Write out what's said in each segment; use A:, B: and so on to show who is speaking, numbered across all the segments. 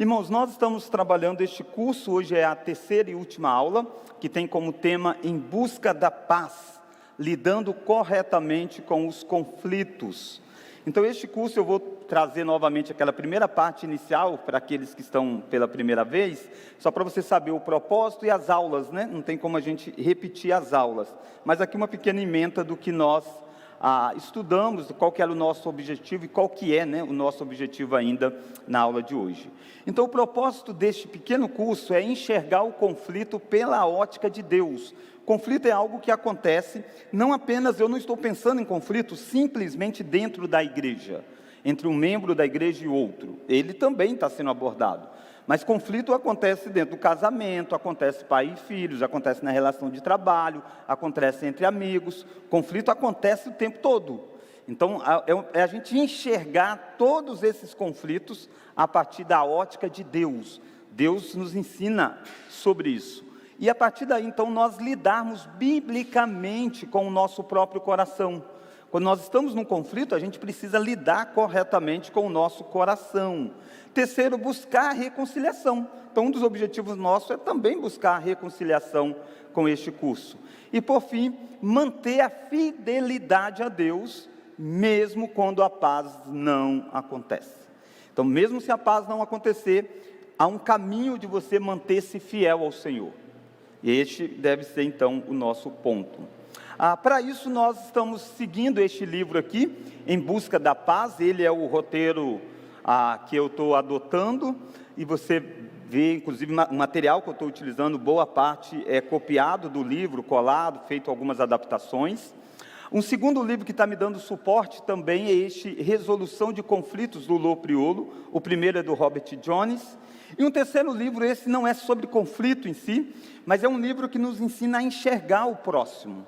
A: Irmãos, nós estamos trabalhando este curso, hoje é a terceira e última aula, que tem como tema Em Busca da Paz, lidando corretamente com os conflitos. Então este curso eu vou trazer novamente aquela primeira parte inicial, para aqueles que estão pela primeira vez, só para você saber o propósito e as aulas, né? Não tem como a gente repetir as aulas, mas aqui uma pequena ementa do que nós estudamos, qual que era o nosso objetivo e qual que é, né, o nosso objetivo ainda na aula de hoje. Então o propósito deste pequeno curso é enxergar o conflito pela ótica de Deus. Conflito é algo que acontece, não apenas, eu não estou pensando em conflito simplesmente dentro da igreja, entre um membro da igreja e outro, ele também está sendo abordado. Mas conflito acontece dentro do casamento, acontece pai e filhos, acontece na relação de trabalho, acontece entre amigos, conflito acontece o tempo todo. Então, é a gente enxergar todos esses conflitos a partir da ótica de Deus. Deus nos ensina sobre isso. E a partir daí, então, nós lidarmos biblicamente com o nosso próprio coração. Quando nós estamos num conflito, a gente precisa lidar corretamente com o nosso coração. Terceiro, buscar a reconciliação. Então, um dos objetivos nossos é também buscar a reconciliação com este curso. E, por fim, manter a fidelidade a Deus, mesmo quando a paz não acontece. Então, mesmo se a paz não acontecer, há um caminho de você manter-se fiel ao Senhor. E este deve ser, então, o nosso ponto. Para isso, nós estamos seguindo este livro aqui, Em Busca da Paz. Ele é o roteiro que eu estou adotando, e você vê, inclusive, o material que eu estou utilizando, boa parte é copiado do livro, colado, feito algumas adaptações. Um segundo livro que está me dando suporte também é este, Resolução de Conflitos, do Lô Priolo. O primeiro é do Robert Jones. E um terceiro livro, esse não é sobre conflito em si, mas é um livro que nos ensina a enxergar o próximo.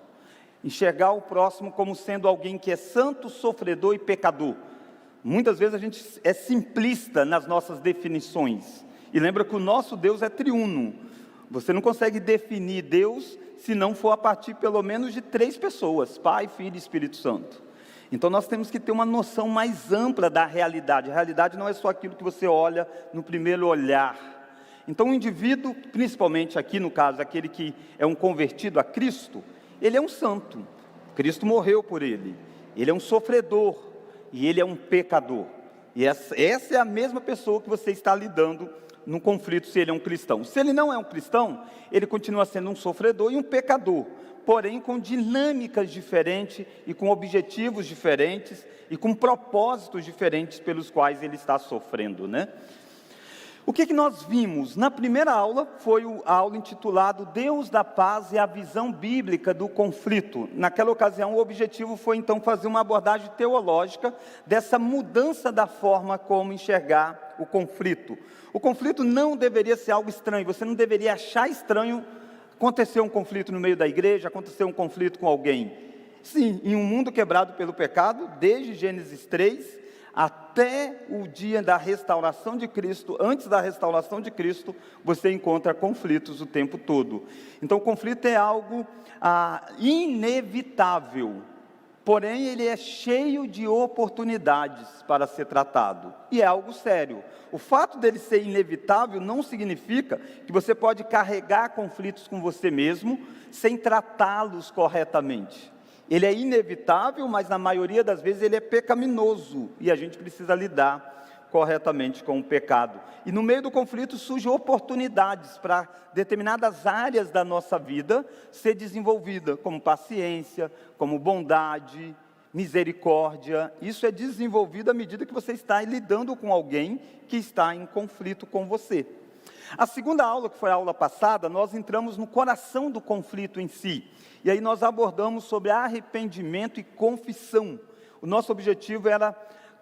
A: Enxergar o próximo como sendo alguém que é santo, sofredor e pecador. Muitas vezes a gente é simplista nas nossas definições. E lembra que o nosso Deus é triuno. Você não consegue definir Deus se não for a partir pelo menos de 3 pessoas, Pai, Filho e Espírito Santo. Então nós temos que ter uma noção mais ampla da realidade. A realidade não é só aquilo que você olha no primeiro olhar. Então o indivíduo, principalmente aqui no caso, aquele que é um convertido a Cristo, ele é um santo, Cristo morreu por ele. Ele é um sofredor e ele é um pecador. E essa é a mesma pessoa que você está lidando no conflito se ele é um cristão. Se ele não é um cristão, ele continua sendo um sofredor e um pecador, porém com dinâmicas diferentes e com objetivos diferentes e com propósitos diferentes pelos quais ele está sofrendo, né? O que nós vimos? Na primeira aula, foi a aula intitulada Deus da Paz e a Visão Bíblica do Conflito. Naquela ocasião, o objetivo foi então fazer uma abordagem teológica dessa mudança da forma como enxergar o conflito. O conflito não deveria ser algo estranho, você não deveria achar estranho acontecer um conflito no meio da igreja, acontecer um conflito com alguém. Sim, em um mundo quebrado pelo pecado, desde Gênesis 3, até o dia da restauração de Cristo, antes da restauração de Cristo, você encontra conflitos o tempo todo. Então o conflito é algo inevitável, porém ele é cheio de oportunidades para ser tratado, e é algo sério. O fato dele ser inevitável não significa que você pode carregar conflitos com você mesmo, sem tratá-los corretamente. Ele é inevitável, mas na maioria das vezes ele é pecaminoso, e a gente precisa lidar corretamente com o pecado. E no meio do conflito surgem oportunidades para determinadas áreas da nossa vida ser desenvolvida, como paciência, como bondade, misericórdia. Isso é desenvolvido à medida que você está lidando com alguém que está em conflito com você. A segunda aula, que foi a aula passada, nós entramos no coração do conflito em si. E aí nós abordamos sobre arrependimento e confissão. O nosso objetivo era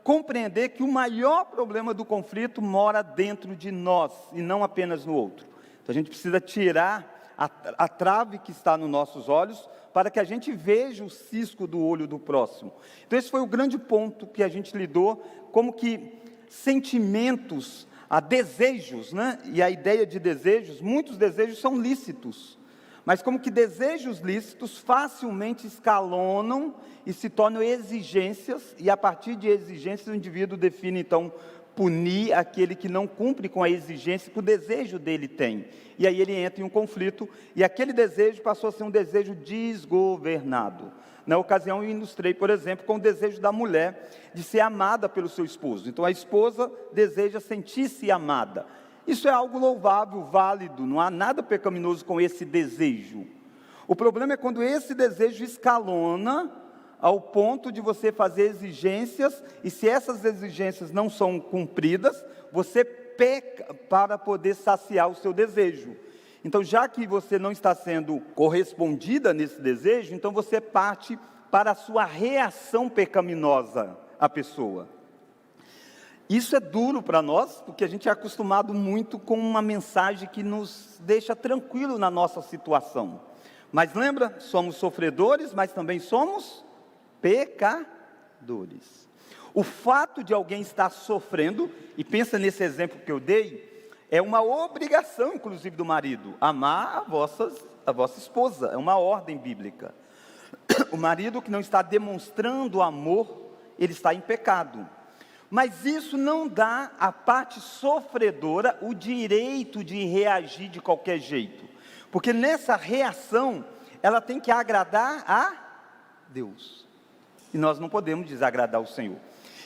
A: compreender que o maior problema do conflito mora dentro de nós e não apenas no outro. Então a gente precisa tirar a trave que está nos nossos olhos para que a gente veja o cisco do olho do próximo. Então esse foi o grande ponto que a gente lidou, como que sentimentos, desejos, né? E a ideia de desejos, muitos desejos são lícitos. Mas como que desejos lícitos facilmente escalonam e se tornam exigências, e a partir de exigências o indivíduo define então punir aquele que não cumpre com a exigência que o desejo dele tem. E aí ele entra em um conflito, e aquele desejo passou a ser um desejo desgovernado. Na ocasião eu ilustrei, por exemplo, com o desejo da mulher de ser amada pelo seu esposo. Então a esposa deseja sentir-se amada. Isso é algo louvável, válido, não há nada pecaminoso com esse desejo. O problema é quando esse desejo escalona ao ponto de você fazer exigências, e se essas exigências não são cumpridas, você peca para poder saciar o seu desejo. Então, já que você não está sendo correspondida nesse desejo, então você parte para a sua reação pecaminosa à pessoa. Isso é duro para nós, porque a gente é acostumado muito com uma mensagem que nos deixa tranquilo na nossa situação. Mas lembra, somos sofredores, mas também somos pecadores. O fato de alguém estar sofrendo, e pensa nesse exemplo que eu dei, é uma obrigação, inclusive, do marido, amar a vossa esposa, é uma ordem bíblica. O marido que não está demonstrando amor, ele está em pecado. Mas isso não dá à parte sofredora o direito de reagir de qualquer jeito, porque nessa reação, ela tem que agradar a Deus, e nós não podemos desagradar o Senhor.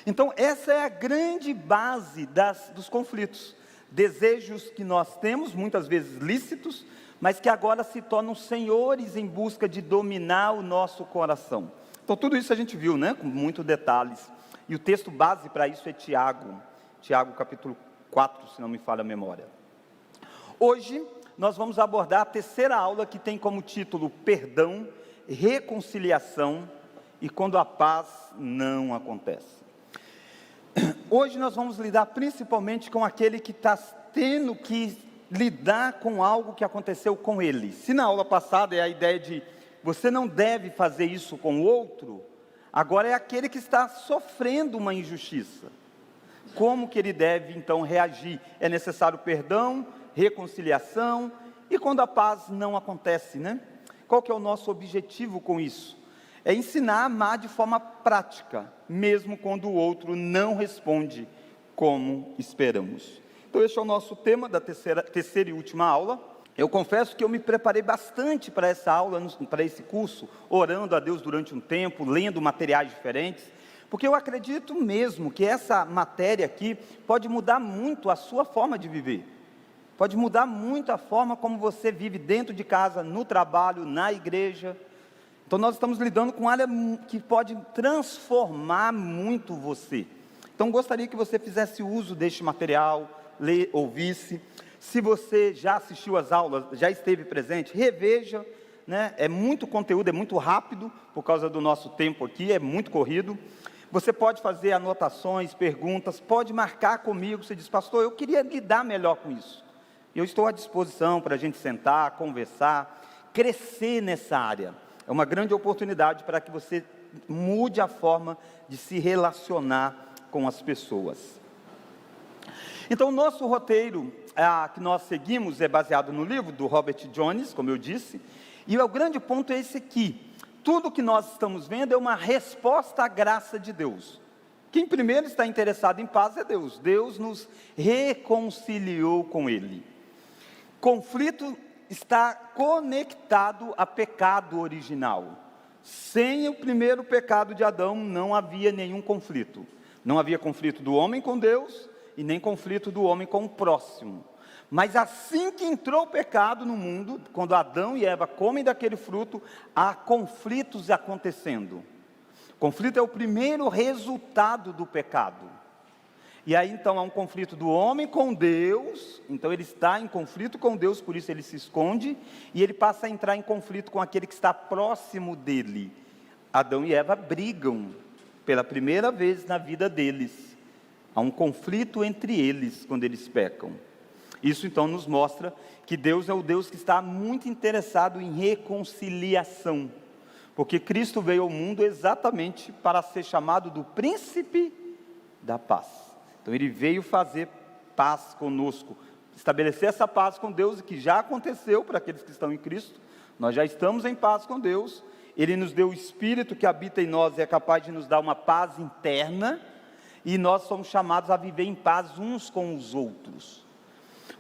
A: Então essa é a grande base dos conflitos, desejos que nós temos, muitas vezes lícitos, mas que agora se tornam senhores em busca de dominar o nosso coração. Então tudo isso a gente viu, né, com muitos detalhes, e o texto base para isso é Tiago capítulo 4, se não me falha a memória. Hoje nós vamos abordar a terceira aula, que tem como título perdão, reconciliação e quando a paz não acontece. Hoje nós vamos lidar principalmente com aquele que está tendo que lidar com algo que aconteceu com ele. Se na aula passada é a ideia de você não deve fazer isso com o outro, agora é aquele que está sofrendo uma injustiça. Como que ele deve então reagir? É necessário perdão, reconciliação, e quando a paz não acontece, né? Qual que é o nosso objetivo com isso? É ensinar a amar de forma prática, mesmo quando o outro não responde como esperamos. Então esse é o nosso tema da terceira e última aula. Eu confesso que eu me preparei bastante para essa aula, para esse curso, orando a Deus durante um tempo, lendo materiais diferentes, porque eu acredito mesmo que essa matéria aqui pode mudar muito a sua forma de viver. Pode mudar muito a forma como você vive dentro de casa, no trabalho, na igreja. Então nós estamos lidando com área que pode transformar muito você. Então gostaria que você fizesse uso deste material, ouvisse. Se você já assistiu às aulas, já esteve presente, reveja, né? É muito conteúdo, é muito rápido, por causa do nosso tempo aqui, é muito corrido. Você pode fazer anotações, perguntas, pode marcar comigo, você diz, pastor, eu queria lidar melhor com isso. Eu estou à disposição para a gente sentar, conversar, crescer nessa área. É uma grande oportunidade para que você mude a forma de se relacionar com as pessoas. Então, o nosso roteiro que nós seguimos é baseado no livro do Robert Jones, como eu disse, e o grande ponto é esse aqui. Tudo que nós estamos vendo é uma resposta à graça de Deus. Quem primeiro está interessado em paz é Deus. Deus nos reconciliou com Ele. Conflito está conectado a pecado original. Sem o primeiro pecado de Adão, não havia nenhum conflito. Não havia conflito do homem com Deus e nem conflito do homem com o próximo. Mas assim que entrou o pecado no mundo, quando Adão e Eva comem daquele fruto, há conflitos acontecendo. Conflito é o primeiro resultado do pecado. E aí então há um conflito do homem com Deus, então ele está em conflito com Deus, por isso ele se esconde, e ele passa a entrar em conflito com aquele que está próximo dele. Adão e Eva brigam pela primeira vez na vida deles. Há um conflito entre eles quando eles pecam. Isso então nos mostra que Deus é o Deus que está muito interessado em reconciliação, porque Cristo veio ao mundo exatamente para ser chamado do príncipe da paz. Então ele veio fazer paz conosco, estabelecer essa paz com Deus, que já aconteceu para aqueles que estão em Cristo. Nós já estamos em paz com Deus. Ele nos deu o Espírito que habita em nós e é capaz de nos dar uma paz interna. e nós somos chamados a viver em paz uns com os outros.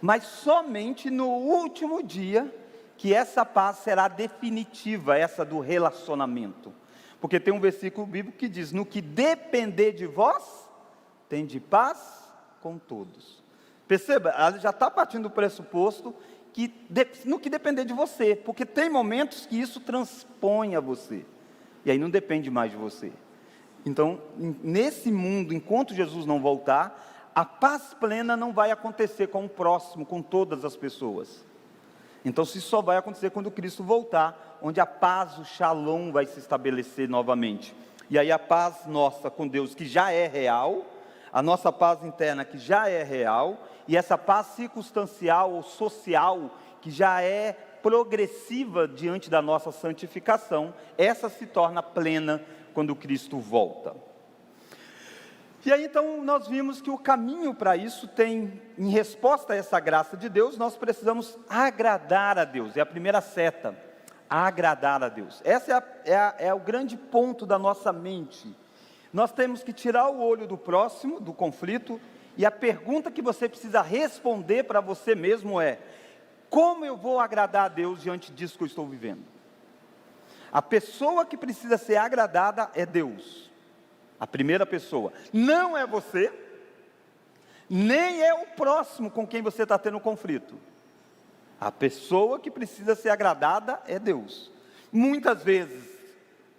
A: Mas somente no último dia que essa paz será definitiva, essa do relacionamento. Porque tem um versículo bíblico que diz: no que depender de vós, tende paz com todos. Perceba, ela já está partindo do pressuposto que no que depender de você, porque tem momentos que isso transpõe a você, e aí não depende mais de você. Então, nesse mundo, enquanto Jesus não voltar, a paz plena não vai acontecer com o próximo, com todas as pessoas. Então, isso só vai acontecer quando Cristo voltar, onde a paz, o shalom vai se estabelecer novamente. E aí a paz nossa com Deus, que já é real, a nossa paz interna, que já é real, e essa paz circunstancial ou social, que já é progressiva diante da nossa santificação, essa se torna plena quando Cristo volta. E aí então nós vimos que o caminho para isso tem, em resposta a essa graça de Deus, nós precisamos agradar a Deus. É a primeira seta, agradar a Deus. Essa é o grande ponto da nossa mente. Nós temos que tirar o olho do próximo, do conflito, e a pergunta que você precisa responder para você mesmo é: como eu vou agradar a Deus diante disso que eu estou vivendo? A pessoa que precisa ser agradada é Deus, a primeira pessoa. Não é você, nem é o próximo com quem você está tendo conflito. A pessoa que precisa ser agradada é Deus. Muitas vezes,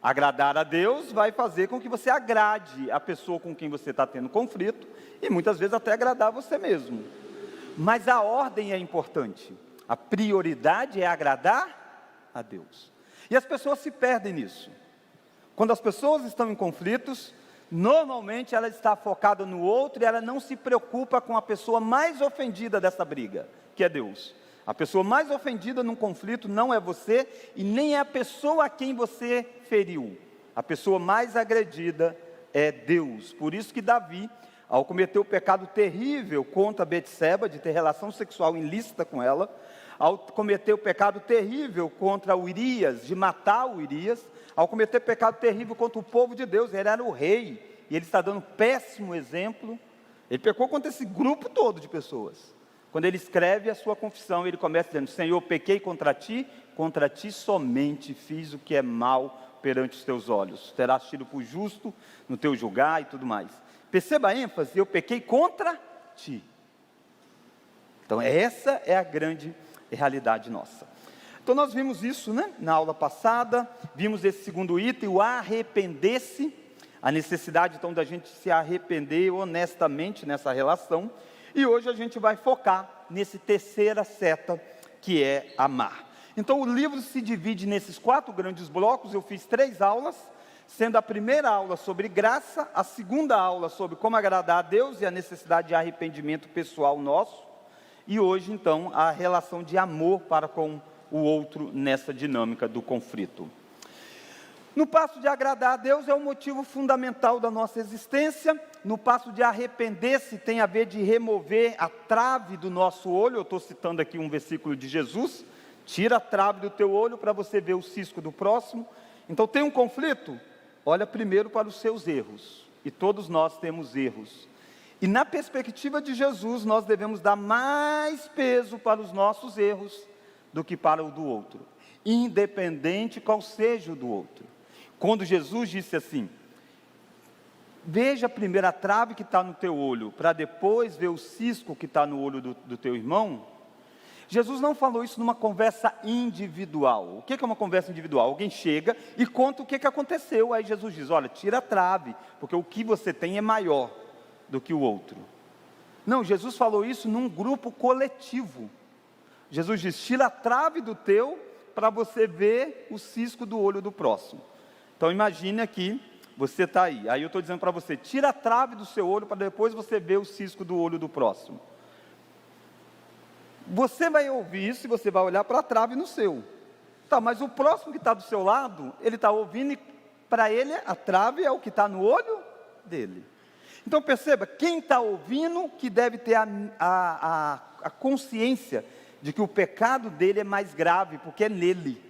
A: agradar a Deus vai fazer com que você agrade a pessoa com quem você está tendo conflito, e muitas vezes até agradar você mesmo. Mas a ordem é importante. A prioridade é agradar a Deus. E as pessoas se perdem nisso. Quando as pessoas estão em conflitos, normalmente ela está focada no outro e ela não se preocupa com a pessoa mais ofendida dessa briga, que é Deus. A pessoa mais ofendida num conflito não é você e nem é a pessoa a quem você feriu. A pessoa mais agredida é Deus. Por isso que Davi, ao cometer o pecado terrível contra Betseba, de ter relação sexual ilícita com ela, ao cometer o pecado terrível contra Urias, de matar Urias, ao cometer pecado terrível contra o povo de Deus, ele era o rei, e ele está dando péssimo exemplo. Ele pecou contra esse grupo todo de pessoas. Quando ele escreve a sua confissão, ele começa dizendo: Senhor, pequei contra ti somente fiz o que é mal perante os teus olhos. Terás tido por justo no teu julgar e tudo mais. Perceba a ênfase: eu pequei contra ti. Então essa é a grande realidade nossa. Então nós vimos isso, né, na aula passada, vimos esse segundo item, o arrepender-se, a necessidade então da gente se arrepender honestamente nessa relação. E hoje a gente vai focar nesse terceira seta, que é amar. Então o livro se divide nesses 4 grandes blocos. Eu fiz 3 aulas, sendo a primeira aula sobre graça, a segunda aula sobre como agradar a Deus e a necessidade de arrependimento pessoal nosso, e hoje então a relação de amor para com o outro nessa dinâmica do conflito. No passo de agradar a Deus é o motivo fundamental da nossa existência. No passo de arrepender-se tem a ver de remover a trave do nosso olho. Eu estou citando aqui um versículo de Jesus: tira a trave do teu olho para você ver o cisco do próximo. Então tem um conflito? Olha primeiro para os seus erros, e todos nós temos erros. E na perspectiva de Jesus, nós devemos dar mais peso para os nossos erros do que para o do outro, independente qual seja o do outro. Quando Jesus disse assim: veja primeiro a trave que está no teu olho, para depois ver o cisco que está no olho do teu irmão, Jesus não falou isso numa conversa individual. O que é uma conversa individual? Alguém chega e conta o que aconteceu, aí Jesus diz: olha, tira a trave, porque o que você tem é maior do que o outro. Não, Jesus falou isso num grupo coletivo. Jesus diz: tira a trave do teu, para você ver o cisco do olho do próximo. Então imagine aqui, você está aí eu estou dizendo para você: tira a trave do seu olho, para depois você ver o cisco do olho do próximo. Você vai ouvir isso e você vai olhar para a trave no seu. Tá, mas o próximo que está do seu lado, ele está ouvindo e para ele a trave é o que está no olho dele. Então perceba, quem está ouvindo que deve ter a consciência de que o pecado dele é mais grave, porque é nele,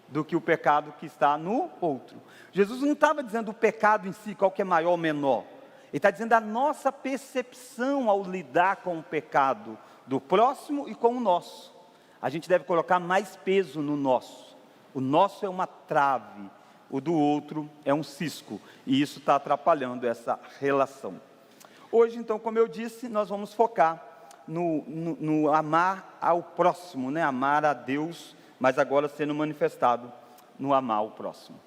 A: do que o pecado que está no outro. Jesus não estava dizendo o pecado em si, qual que é maior ou menor. Ele está dizendo a nossa percepção ao lidar com o pecado do próximo e com o nosso. A gente deve colocar mais peso no nosso. O nosso é uma trave, o do outro é um cisco, e isso está atrapalhando essa relação. Hoje, então, como eu disse, nós vamos focar no amar ao próximo, né? Amar a Deus, mas agora sendo manifestado no amar o próximo.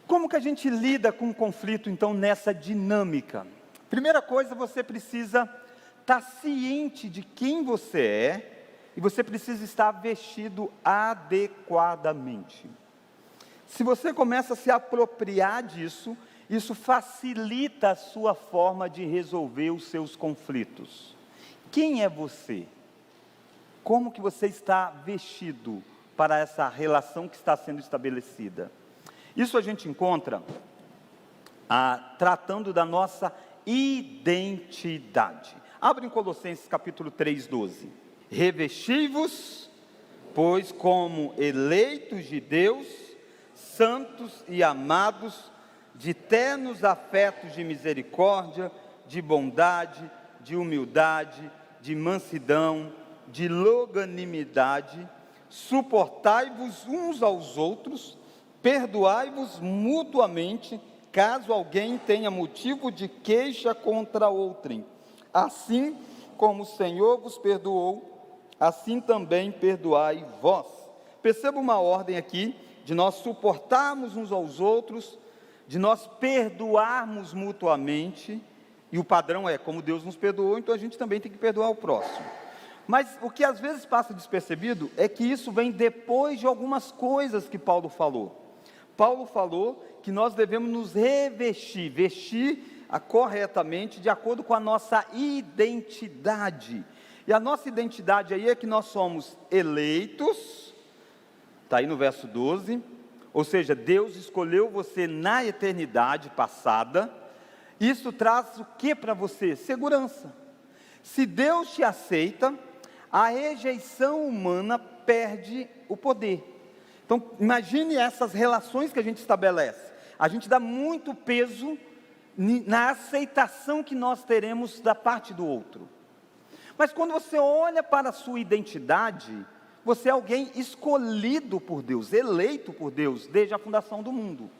A: Como que a gente lida com o conflito, então, nessa dinâmica? Primeira coisa, você precisa estar ciente de quem você é, e você precisa estar vestido adequadamente. Se você começa a se apropriar disso, isso facilita a sua forma de resolver os seus conflitos. Quem é você? Como que você está vestido para essa relação que está sendo estabelecida? Isso a gente encontra tratando da nossa identidade. Abre em Colossenses capítulo 3:12. Revesti-vos, pois como eleitos de Deus, santos e amados, de ternos afetos de misericórdia, de bondade, de humildade, de mansidão, de longanimidade, suportai-vos uns aos outros, perdoai-vos mutuamente, caso alguém tenha motivo de queixa contra outrem. Assim como o Senhor vos perdoou, assim também perdoai vós. Perceba uma ordem aqui, de nós suportarmos uns aos outros, de nós perdoarmos mutuamente, e o padrão é, como Deus nos perdoou, então a gente também tem que perdoar o próximo. Mas o que às vezes passa despercebido, é que isso vem depois de algumas coisas que Paulo falou. Paulo falou que nós devemos nos revestir, vestir corretamente, de acordo com a nossa identidade. E a nossa identidade aí é que nós somos eleitos, está aí no verso 12, ou seja, Deus escolheu você na eternidade passada. Isso traz o que para você? Segurança. Se Deus te aceita, a rejeição humana perde o poder. Então, imagine essas relações que a gente estabelece. A gente dá muito peso na aceitação que nós teremos da parte do outro. Mas quando você olha para a sua identidade, você é alguém escolhido por Deus, eleito por Deus, desde a fundação do mundo.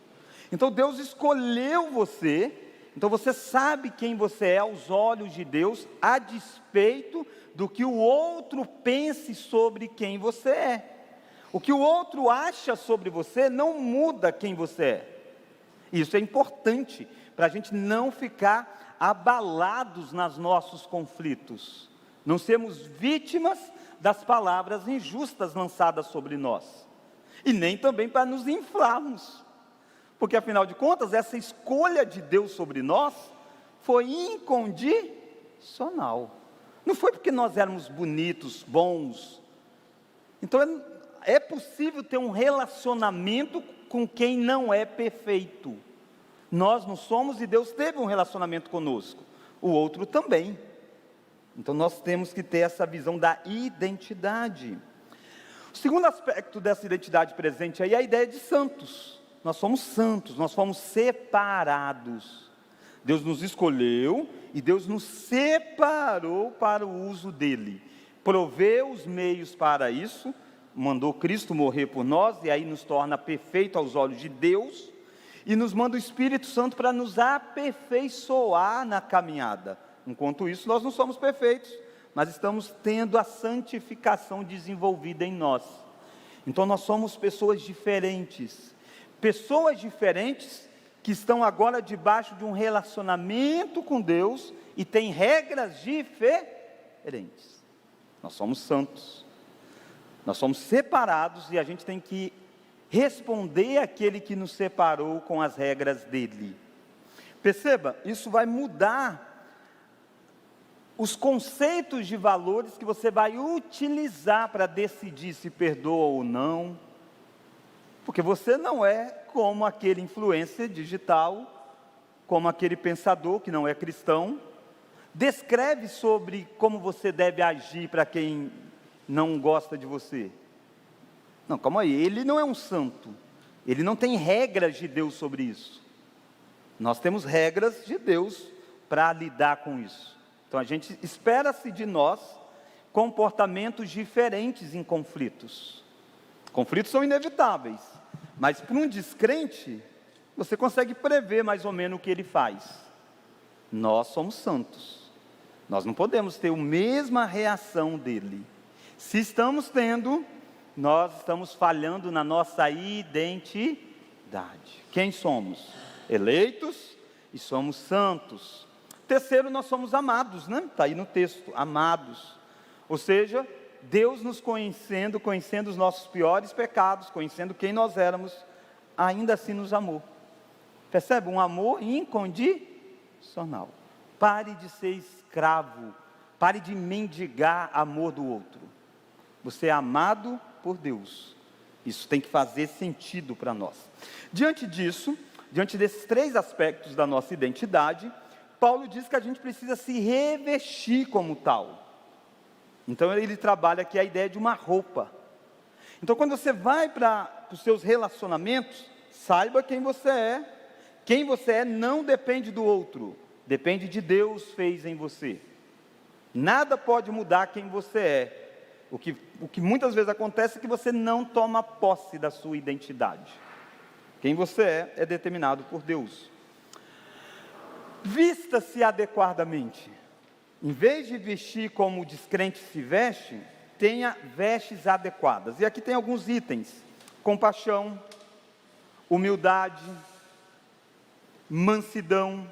A: Então Deus escolheu você, então você sabe quem você é aos olhos de Deus, a despeito do que o outro pense sobre quem você é. O que o outro acha sobre você não muda quem você é. Isso é importante, para a gente não ficar abalados nos nossos conflitos. Não sermos vítimas das palavras injustas lançadas sobre nós. E nem também para nos inflarmos. Porque afinal de contas, essa escolha de Deus sobre nós foi incondicional. Não foi porque nós éramos bonitos, bons. Então é possível ter um relacionamento com quem não é perfeito. Nós não somos e Deus teve um relacionamento conosco. O outro também. Então nós temos que ter essa visão da identidade. O segundo aspecto dessa identidade presente aí é a ideia de santos. Nós somos santos, nós fomos separados. Deus nos escolheu e Deus nos separou para o uso dele. Proveu os meios para isso, mandou Cristo morrer por nós e aí nos torna perfeito aos olhos de Deus. E nos manda o Espírito Santo para nos aperfeiçoar na caminhada. Enquanto isso, nós não somos perfeitos, mas estamos tendo a santificação desenvolvida em nós. Então nós somos pessoas diferentes que estão agora debaixo de um relacionamento com Deus e têm regras diferentes. Nós somos santos, nós somos separados e a gente tem que responder àquele que nos separou com as regras dele. Perceba, isso vai mudar os conceitos de valores que você vai utilizar para decidir se perdoa ou não, porque você não é como aquele influencer digital, como aquele pensador que não é cristão, descreve sobre como você deve agir para quem não gosta de você. Não, calma aí, ele não é um santo, ele não tem regras de Deus sobre isso. Nós temos regras de Deus, para lidar com isso. Então a gente espera-se de nós comportamentos diferentes em conflitos. Conflitos são inevitáveis, mas para um descrente, você consegue prever mais ou menos o que ele faz. Nós somos santos, nós não podemos ter a mesma reação dele. Se estamos tendo, nós estamos falhando na nossa identidade. Quem somos? Eleitos e somos santos. Terceiro, nós somos amados, né? Está aí no texto, amados. Ou seja, Deus nos conhecendo os nossos piores pecados, conhecendo quem nós éramos, ainda assim nos amou. Percebe? Um amor incondicional. Pare de ser escravo, pare de mendigar amor do outro. Você é amado por Deus. Isso tem que fazer sentido para nós. Diante disso, diante desses três aspectos da nossa identidade, Paulo diz que a gente precisa se revestir como tal. Então ele trabalha aqui a ideia de uma roupa. Então quando você vai para os seus relacionamentos, saiba quem você é. Quem você é não depende do outro, depende de Deus fez em você. Nada pode mudar quem você é. O que muitas vezes acontece é que você não toma posse da sua identidade. Quem você é determinado por Deus. Vista-se adequadamente. Em vez de vestir como o descrente se veste, tenha vestes adequadas. E aqui tem alguns itens: compaixão, humildade, mansidão,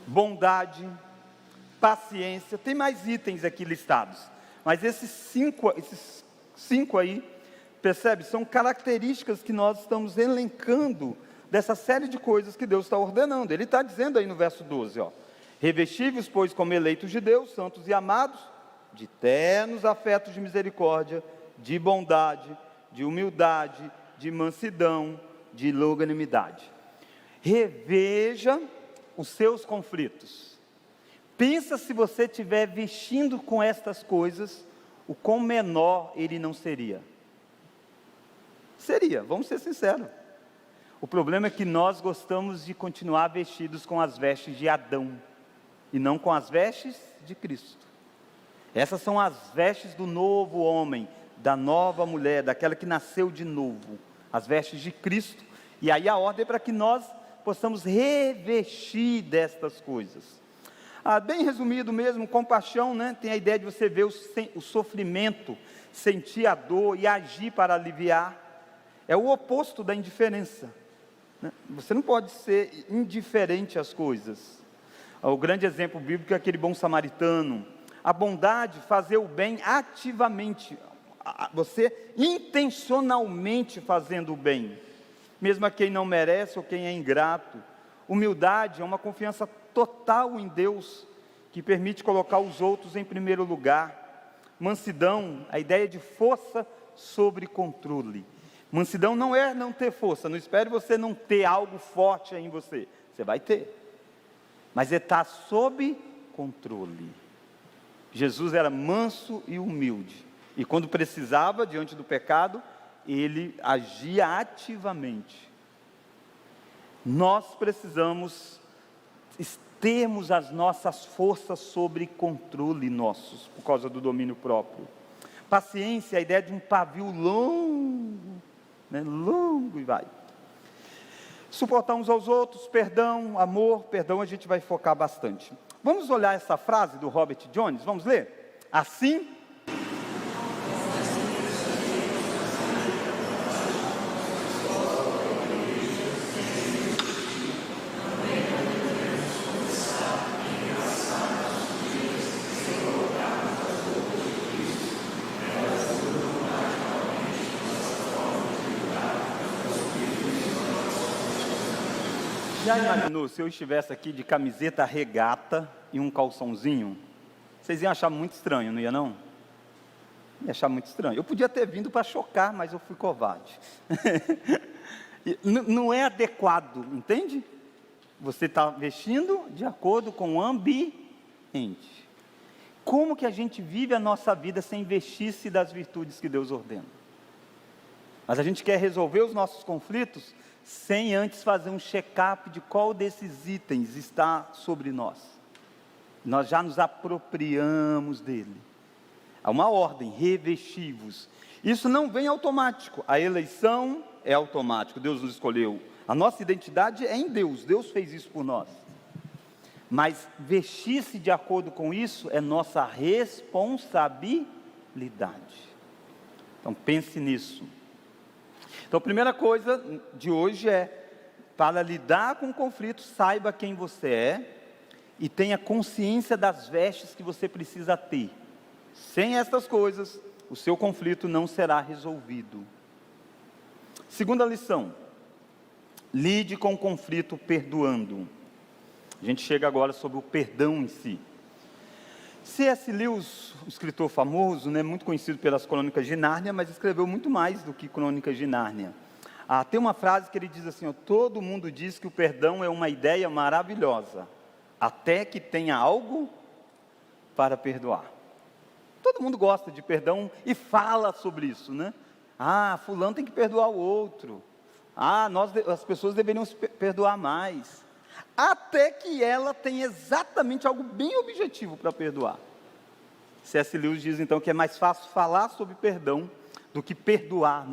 A: bondade, paciência. Tem mais itens aqui listados, mas esses cinco aí, percebe, são características que nós estamos elencando dessa série de coisas que Deus está ordenando. Ele está dizendo aí no verso 12, revesti-vos, pois, como eleitos de Deus, santos e amados, de ternos afetos de misericórdia, de bondade, de humildade, de mansidão, de longanimidade. Reveja os seus conflitos. Pensa, se você estiver vestindo com estas coisas, o quão menor ele não seria. Seria, vamos ser sinceros. O problema é que nós gostamos de continuar vestidos com as vestes de Adão, e não com as vestes de Cristo. Essas são as vestes do novo homem, da nova mulher, daquela que nasceu de novo, as vestes de Cristo. E aí a ordem é para que nós possamos revestir destas coisas. Bem resumido mesmo, compaixão, né? Tem a ideia de você ver o sofrimento, sentir a dor e agir para aliviar. É o oposto da indiferença, né? Você não pode ser indiferente às coisas. O grande exemplo bíblico é aquele bom samaritano. A bondade, fazer o bem ativamente, você intencionalmente fazendo o bem, mesmo a quem não merece ou quem é ingrato. Humildade é uma confiança total em Deus, que permite colocar os outros em primeiro lugar. Mansidão, a ideia de força sobre controle. Mansidão não é não ter força, não espere você não ter algo forte em você, você vai ter, mas é estar sob controle. Jesus era manso e humilde, e quando precisava, diante do pecado, ele agia ativamente. Nós precisamos termos as nossas forças sobre controle nossos, por causa do domínio próprio. Paciência, a ideia de um pavio longo, né? Longo e vai. Suportar uns aos outros, perdão, amor, perdão a gente vai focar bastante. Vamos olhar essa frase do Robert Jones, vamos ler? Assim, já imaginou se eu estivesse aqui de camiseta regata e um calçãozinho? Vocês iam achar muito estranho, não ia não? Ia achar muito estranho. Eu podia ter vindo para chocar, mas eu fui covarde. Não é adequado, entende? Você está vestindo de acordo com o ambiente. Como que a gente vive a nossa vida sem vestir-se das virtudes que Deus ordena? Mas a gente quer resolver os nossos conflitos sem antes fazer um check-up de qual desses itens está sobre nós. Nós já nos apropriamos dele. Há uma ordem, revesti-vos. Isso não vem automático. A eleição é automático, Deus nos escolheu. A nossa identidade é em Deus, Deus fez isso por nós. Mas vestir-se de acordo com isso é nossa responsabilidade. Então pense nisso. Então a primeira coisa de hoje é, para lidar com o conflito, saiba quem você é e tenha consciência das vestes que você precisa ter. Sem essas coisas, o seu conflito não será resolvido. Segunda lição, lide com o conflito perdoando. A gente chega agora sobre o perdão em si. C.S. Lewis, um escritor famoso, muito conhecido pelas Crônicas de Nárnia, mas escreveu muito mais do que Crônicas de Nárnia. Tem uma frase que ele diz assim, todo mundo diz que o perdão é uma ideia maravilhosa, até que tenha algo para perdoar. Todo mundo gosta de perdão e fala sobre isso, fulano tem que perdoar o outro. As pessoas deveriam se perdoar mais. Até que ela tem exatamente algo bem objetivo para perdoar. C.S. Lewis diz então que é mais fácil falar sobre perdão do que perdoar,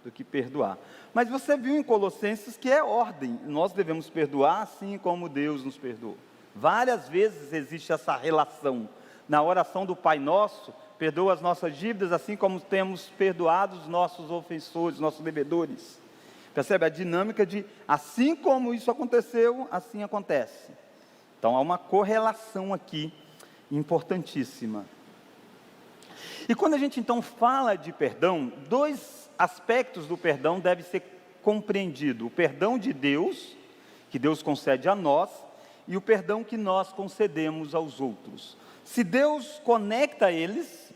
A: Do que perdoar. Mas você viu em Colossenses que é ordem, nós devemos perdoar assim como Deus nos perdoou. Várias vezes existe essa relação. Na oração do Pai Nosso, perdoa as nossas dívidas assim como temos perdoado os nossos ofensores, nossos devedores. Percebe a dinâmica de, assim como isso aconteceu, assim acontece. Então há uma correlação aqui, importantíssima. E quando a gente então fala de perdão, dois aspectos do perdão devem ser compreendidos. O perdão de Deus, que Deus concede a nós, e o perdão que nós concedemos aos outros. Se Deus conecta eles,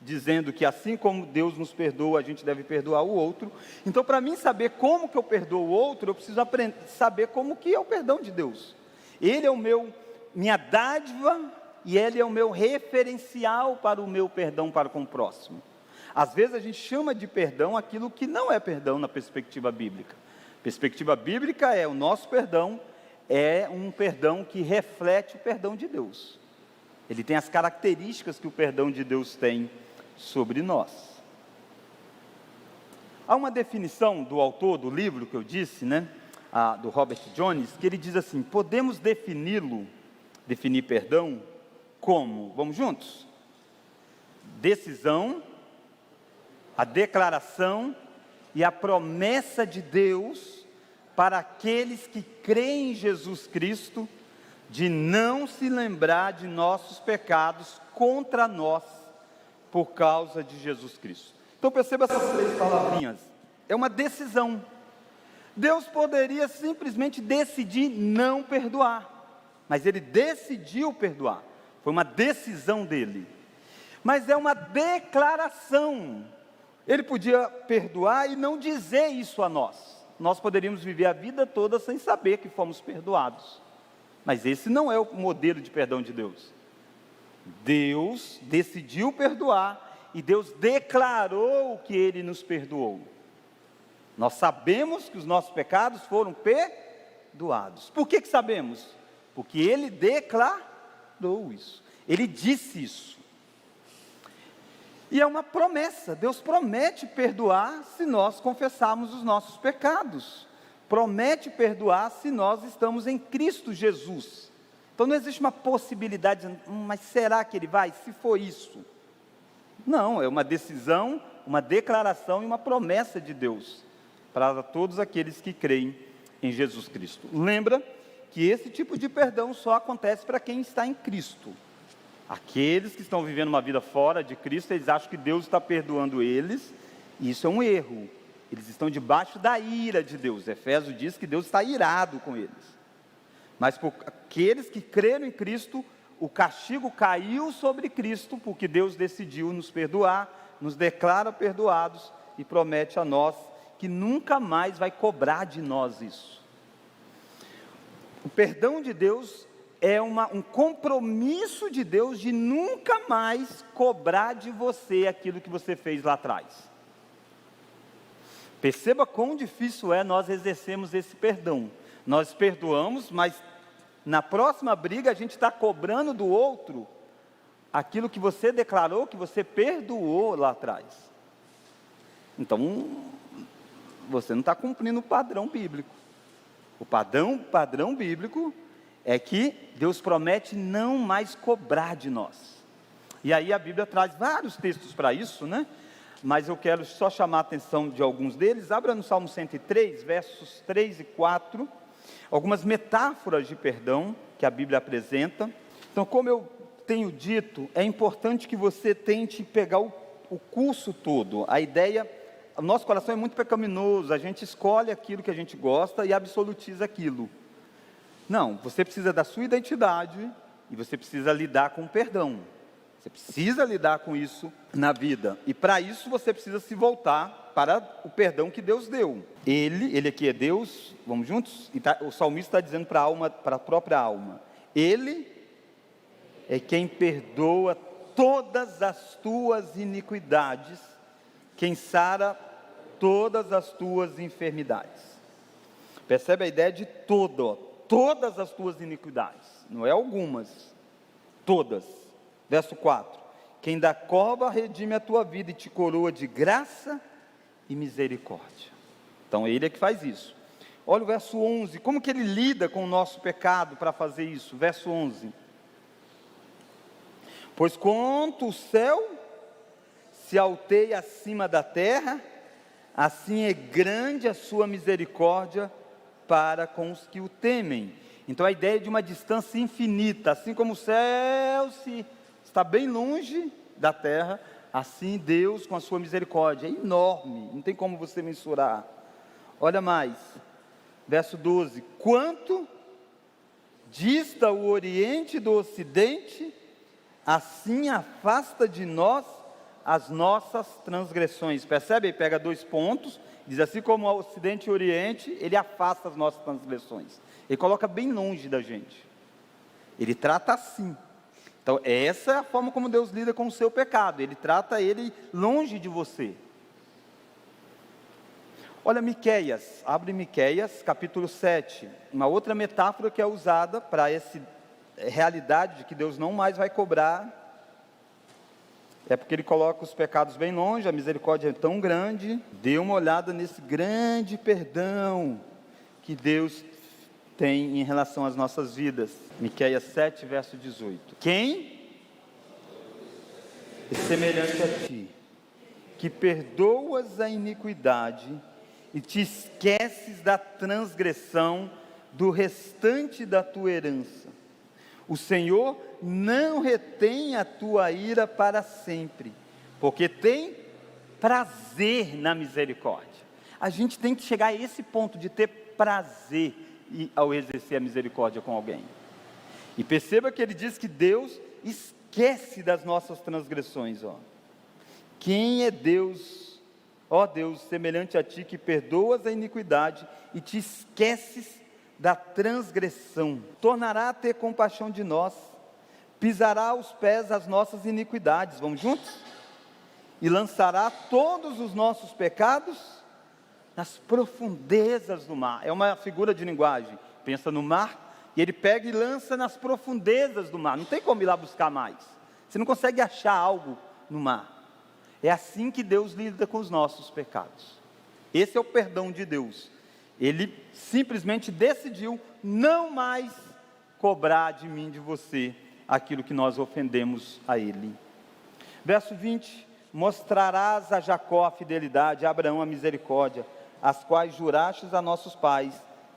A: dizendo que assim como Deus nos perdoa, a gente deve perdoar o outro. Então, para mim saber como que eu perdoo o outro, eu preciso saber como que é o perdão de Deus. Ele é minha dádiva e Ele é o meu referencial para o meu perdão para com o próximo. Às vezes a gente chama de perdão aquilo que não é perdão na perspectiva bíblica. Perspectiva bíblica o nosso perdão é um perdão que reflete o perdão de Deus. Ele tem as características que o perdão de Deus tem sobre nós. Há uma definição do autor do livro que eu disse, do Robert Jones, que ele diz assim, podemos definir perdão como, vamos juntos? Decisão, a declaração e a promessa de Deus para aqueles que creem em Jesus Cristo, de não se lembrar de nossos pecados contra nós, por causa de Jesus Cristo. Então perceba essas três palavrinhas, é uma decisão. Deus poderia simplesmente decidir não perdoar, mas Ele decidiu perdoar, foi uma decisão dEle. Mas é uma declaração, Ele podia perdoar e não dizer isso a nós poderíamos viver a vida toda sem saber que fomos perdoados, mas esse não é o modelo de perdão de Deus. Deus decidiu perdoar e Deus declarou que Ele nos perdoou. Nós sabemos que os nossos pecados foram perdoados. Por que sabemos? Porque Ele declarou isso, Ele disse isso. E é uma promessa, Deus promete perdoar se nós confessarmos os nossos pecados. Promete perdoar se nós estamos em Cristo Jesus. Então não existe uma possibilidade, mas será que Ele vai? Se for isso. Não, é uma decisão, uma declaração e uma promessa de Deus para todos aqueles que creem em Jesus Cristo. Lembra que esse tipo de perdão só acontece para quem está em Cristo. Aqueles que estão vivendo uma vida fora de Cristo, eles acham que Deus está perdoando eles, e isso é um erro. Eles estão debaixo da ira de Deus. Efésios diz que Deus está irado com eles. Mas por aqueles que creram em Cristo, o castigo caiu sobre Cristo, porque Deus decidiu nos perdoar, nos declara perdoados e promete a nós que nunca mais vai cobrar de nós isso. O perdão de Deus é um compromisso de Deus de nunca mais cobrar de você aquilo que você fez lá atrás. Perceba quão difícil é nós exercermos esse perdão. Nós perdoamos, mas na próxima briga a gente está cobrando do outro aquilo que você declarou, que você perdoou lá atrás. Então, você não está cumprindo o padrão bíblico. O padrão bíblico é que Deus promete não mais cobrar de nós. E aí a Bíblia traz vários textos para isso, né? Mas eu quero só chamar a atenção de alguns deles. Abra no Salmo 103, versos 3 e 4, algumas metáforas de perdão que a Bíblia apresenta. Então, como eu tenho dito, é importante que você tente pegar o curso todo. A ideia, o nosso coração é muito pecaminoso, a gente escolhe aquilo que a gente gosta e absolutiza aquilo. Não, você precisa da sua identidade e você precisa lidar com o perdão. Você precisa lidar com isso na vida. E para isso você precisa se voltar para o perdão que Deus deu. Ele aqui é Deus, vamos juntos? E o salmista está dizendo para a própria alma. Ele é quem perdoa todas as tuas iniquidades, quem sara todas as tuas enfermidades. Percebe a ideia de todas as tuas iniquidades, não é algumas, todas. Verso 4, quem da cova redime a tua vida e te coroa de graça e misericórdia. Então ele é que faz isso. Olha o verso 11, como que ele lida com o nosso pecado para fazer isso? Verso 11, pois quanto o céu se alteia acima da terra, assim é grande a sua misericórdia para com os que o temem. Então a ideia é de uma distância infinita, assim como o céu está bem longe da terra, assim Deus com a sua misericórdia, é enorme, não tem como você mensurar. Olha mais, verso 12, quanto dista o oriente do ocidente, assim afasta de nós as nossas transgressões. Percebe? Ele pega 2 pontos, diz assim como o ocidente e o oriente, ele afasta as nossas transgressões, ele coloca bem longe da gente, ele trata assim. Então essa é a forma como Deus lida com o seu pecado, ele trata ele longe de você. Olha Miqueias, abre Miqueias capítulo 7, uma outra metáfora que é usada para essa realidade de que Deus não mais vai cobrar, é porque ele coloca os pecados bem longe, a misericórdia é tão grande. Dê uma olhada nesse grande perdão que Deus tem em relação às nossas vidas. Miqueias 7, verso 18. Quem é semelhante a ti, que perdoas a iniquidade e te esqueces da transgressão do restante da tua herança. O Senhor não retém a tua ira para sempre, porque tem prazer na misericórdia. A gente tem que chegar a esse ponto de ter prazer ao exercer a misericórdia com alguém. E perceba que ele diz que Deus esquece das nossas transgressões. Quem é Deus, ó Deus, semelhante a ti, que perdoas a iniquidade e te esqueces da transgressão? Tornará a ter compaixão de nós, pisará aos pés as nossas iniquidades, vamos juntos? E lançará todos os nossos pecados nas profundezas do mar. É uma figura de linguagem, pensa no mar, e ele pega e lança nas profundezas do mar, não tem como ir lá buscar mais, você não consegue achar algo no mar. É assim que Deus lida com os nossos pecados. Esse é o perdão de Deus. Ele simplesmente decidiu não mais cobrar de mim, de você, aquilo que nós ofendemos a Ele. Verso 20, mostrarás a Jacó a fidelidade, a Abraão a misericórdia, as quais jurastes a nossos pais,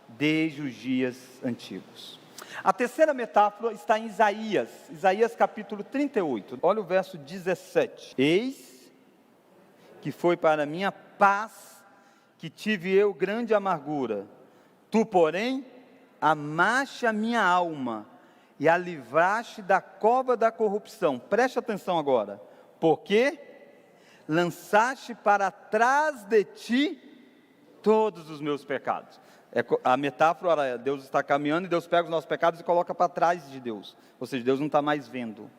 A: desde os dias antigos. A terceira metáfora está em Isaías capítulo 38, olha o verso 17. Eis que foi para minha paz que tive eu grande amargura, tu porém amaste a minha alma, e a livraste da cova da corrupção. Preste atenção agora, porque lançaste para trás de ti todos os meus pecados. A metáfora é, Deus está caminhando e Deus pega os nossos pecados e coloca para trás de Deus, ou seja, Deus não está mais vendo.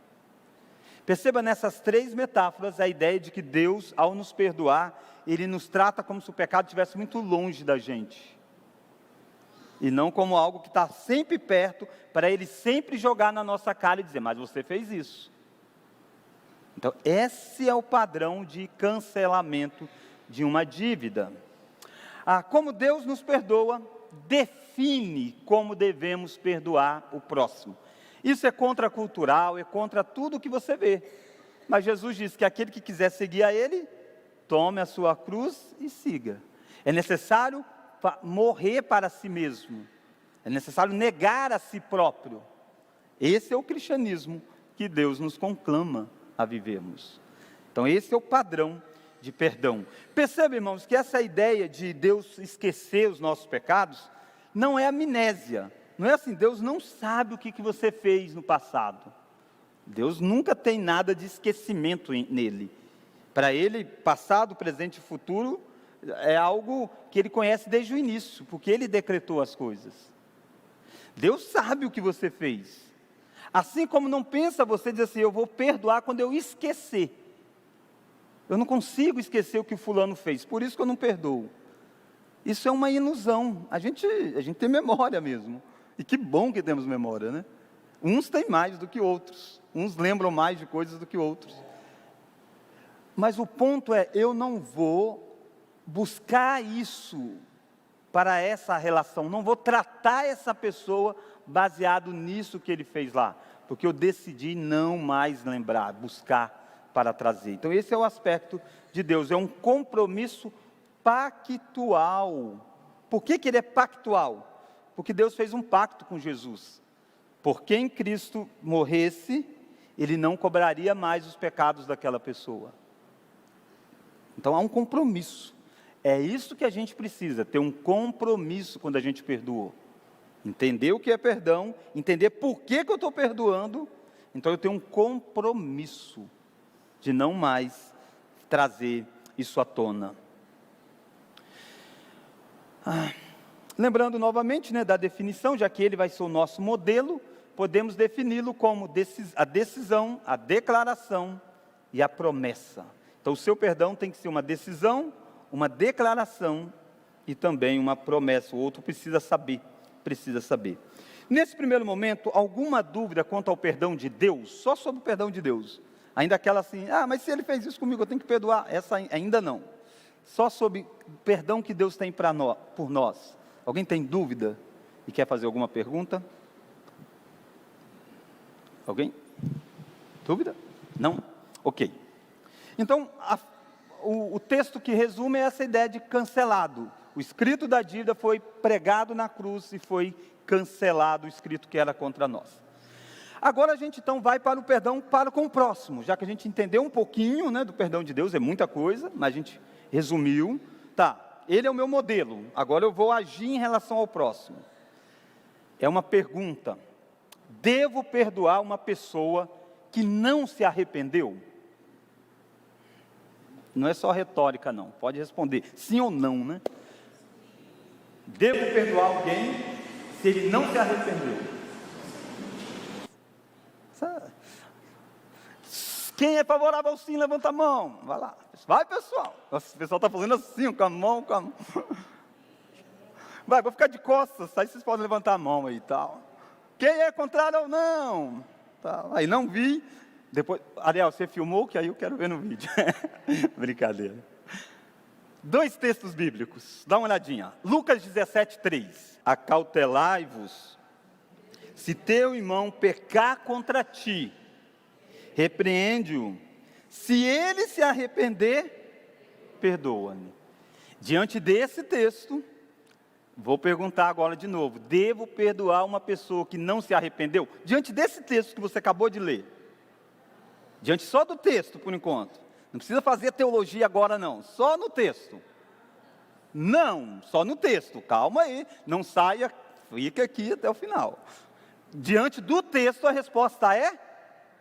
A: Perceba nessas 3 metáforas a ideia de que Deus, ao nos perdoar, Ele nos trata como se o pecado estivesse muito longe da gente. E não como algo que está sempre perto, para Ele sempre jogar na nossa cara e dizer, mas você fez isso. Então, esse é o padrão de cancelamento de uma dívida. Como Deus nos perdoa, define como devemos perdoar o próximo. Isso é contracultural, é contra tudo que você vê. Mas Jesus disse que aquele que quiser seguir a Ele, tome a sua cruz e siga. É necessário morrer para si mesmo. É necessário negar a si próprio. Esse é o cristianismo que Deus nos conclama a vivermos. Então esse é o padrão de perdão. Perceba, irmãos, que essa ideia de Deus esquecer os nossos pecados, não é amnésia. Não é assim, Deus não sabe o que você fez no passado. Deus nunca tem nada de esquecimento nele. Para Ele, passado, presente e futuro, é algo que Ele conhece desde o início, porque Ele decretou as coisas. Deus sabe o que você fez. Assim como não pensa você dizer assim, eu vou perdoar quando eu esquecer. Eu não consigo esquecer o que o fulano fez, por isso que eu não perdoo. Isso é uma ilusão. A gente tem memória mesmo. E que bom que temos memória, né? Uns têm mais do que outros. Uns lembram mais de coisas do que outros. Mas o ponto é, eu não vou buscar isso para essa relação. Não vou tratar essa pessoa baseado nisso que ele fez lá. Porque eu decidi não mais lembrar, buscar para trazer. Então esse é o aspecto de Deus. É um compromisso pactual. Por que ele é pactual? Porque Deus fez um pacto com Jesus. Por quem Cristo morresse, Ele não cobraria mais os pecados daquela pessoa. Então há um compromisso. É isso que a gente precisa, ter um compromisso quando a gente perdoa. Entender o que é perdão, entender por que eu estou perdoando. Então eu tenho um compromisso de não mais trazer isso à tona. Lembrando novamente, da definição, já que ele vai ser o nosso modelo, podemos defini-lo como a decisão, a declaração e a promessa. Então o seu perdão tem que ser uma decisão, uma declaração e também uma promessa. O outro precisa saber. Nesse primeiro momento, alguma dúvida quanto ao perdão de Deus? Só sobre o perdão de Deus. Ainda aquela assim, mas se ele fez isso comigo, eu tenho que perdoar. Essa ainda não. Só sobre o perdão que Deus tem por nós. Alguém tem dúvida e quer fazer alguma pergunta? Alguém? Dúvida? Não? Ok. Então, o texto que resume é essa ideia de cancelado. O escrito da dívida foi pregado na cruz e foi cancelado o escrito que era contra nós. Agora a gente então vai para o perdão para com o próximo, já que a gente entendeu um pouquinho, do perdão de Deus, é muita coisa, mas a gente resumiu. Ele é o meu modelo, agora eu vou agir em relação ao próximo. É uma pergunta: devo perdoar uma pessoa que não se arrependeu? Não é só retórica não, pode responder sim ou não, Devo perdoar alguém se ele não se arrependeu? Quem é favorável ao sim, levanta a mão. Vai lá, vai pessoal. Nossa, o pessoal está fazendo assim, com a mão. Vai, vou ficar de costas, aí vocês podem levantar a mão aí e tal. Quem é contrário ou não? Aí não vi. Depois, Ariel, você filmou, que aí eu quero ver no vídeo. Brincadeira. 2 textos bíblicos, dá uma olhadinha. Lucas 17:3. Acautelai-vos, se teu irmão pecar contra ti, repreende-o. Se ele se arrepender, perdoa-lhe. Diante desse texto, vou perguntar agora de novo: devo perdoar uma pessoa que não se arrependeu? Diante desse texto que você acabou de ler, diante só do texto por enquanto, não precisa fazer teologia agora não, só no texto. Não, só no texto, calma aí, não saia, fica aqui até o final. Diante do texto a resposta é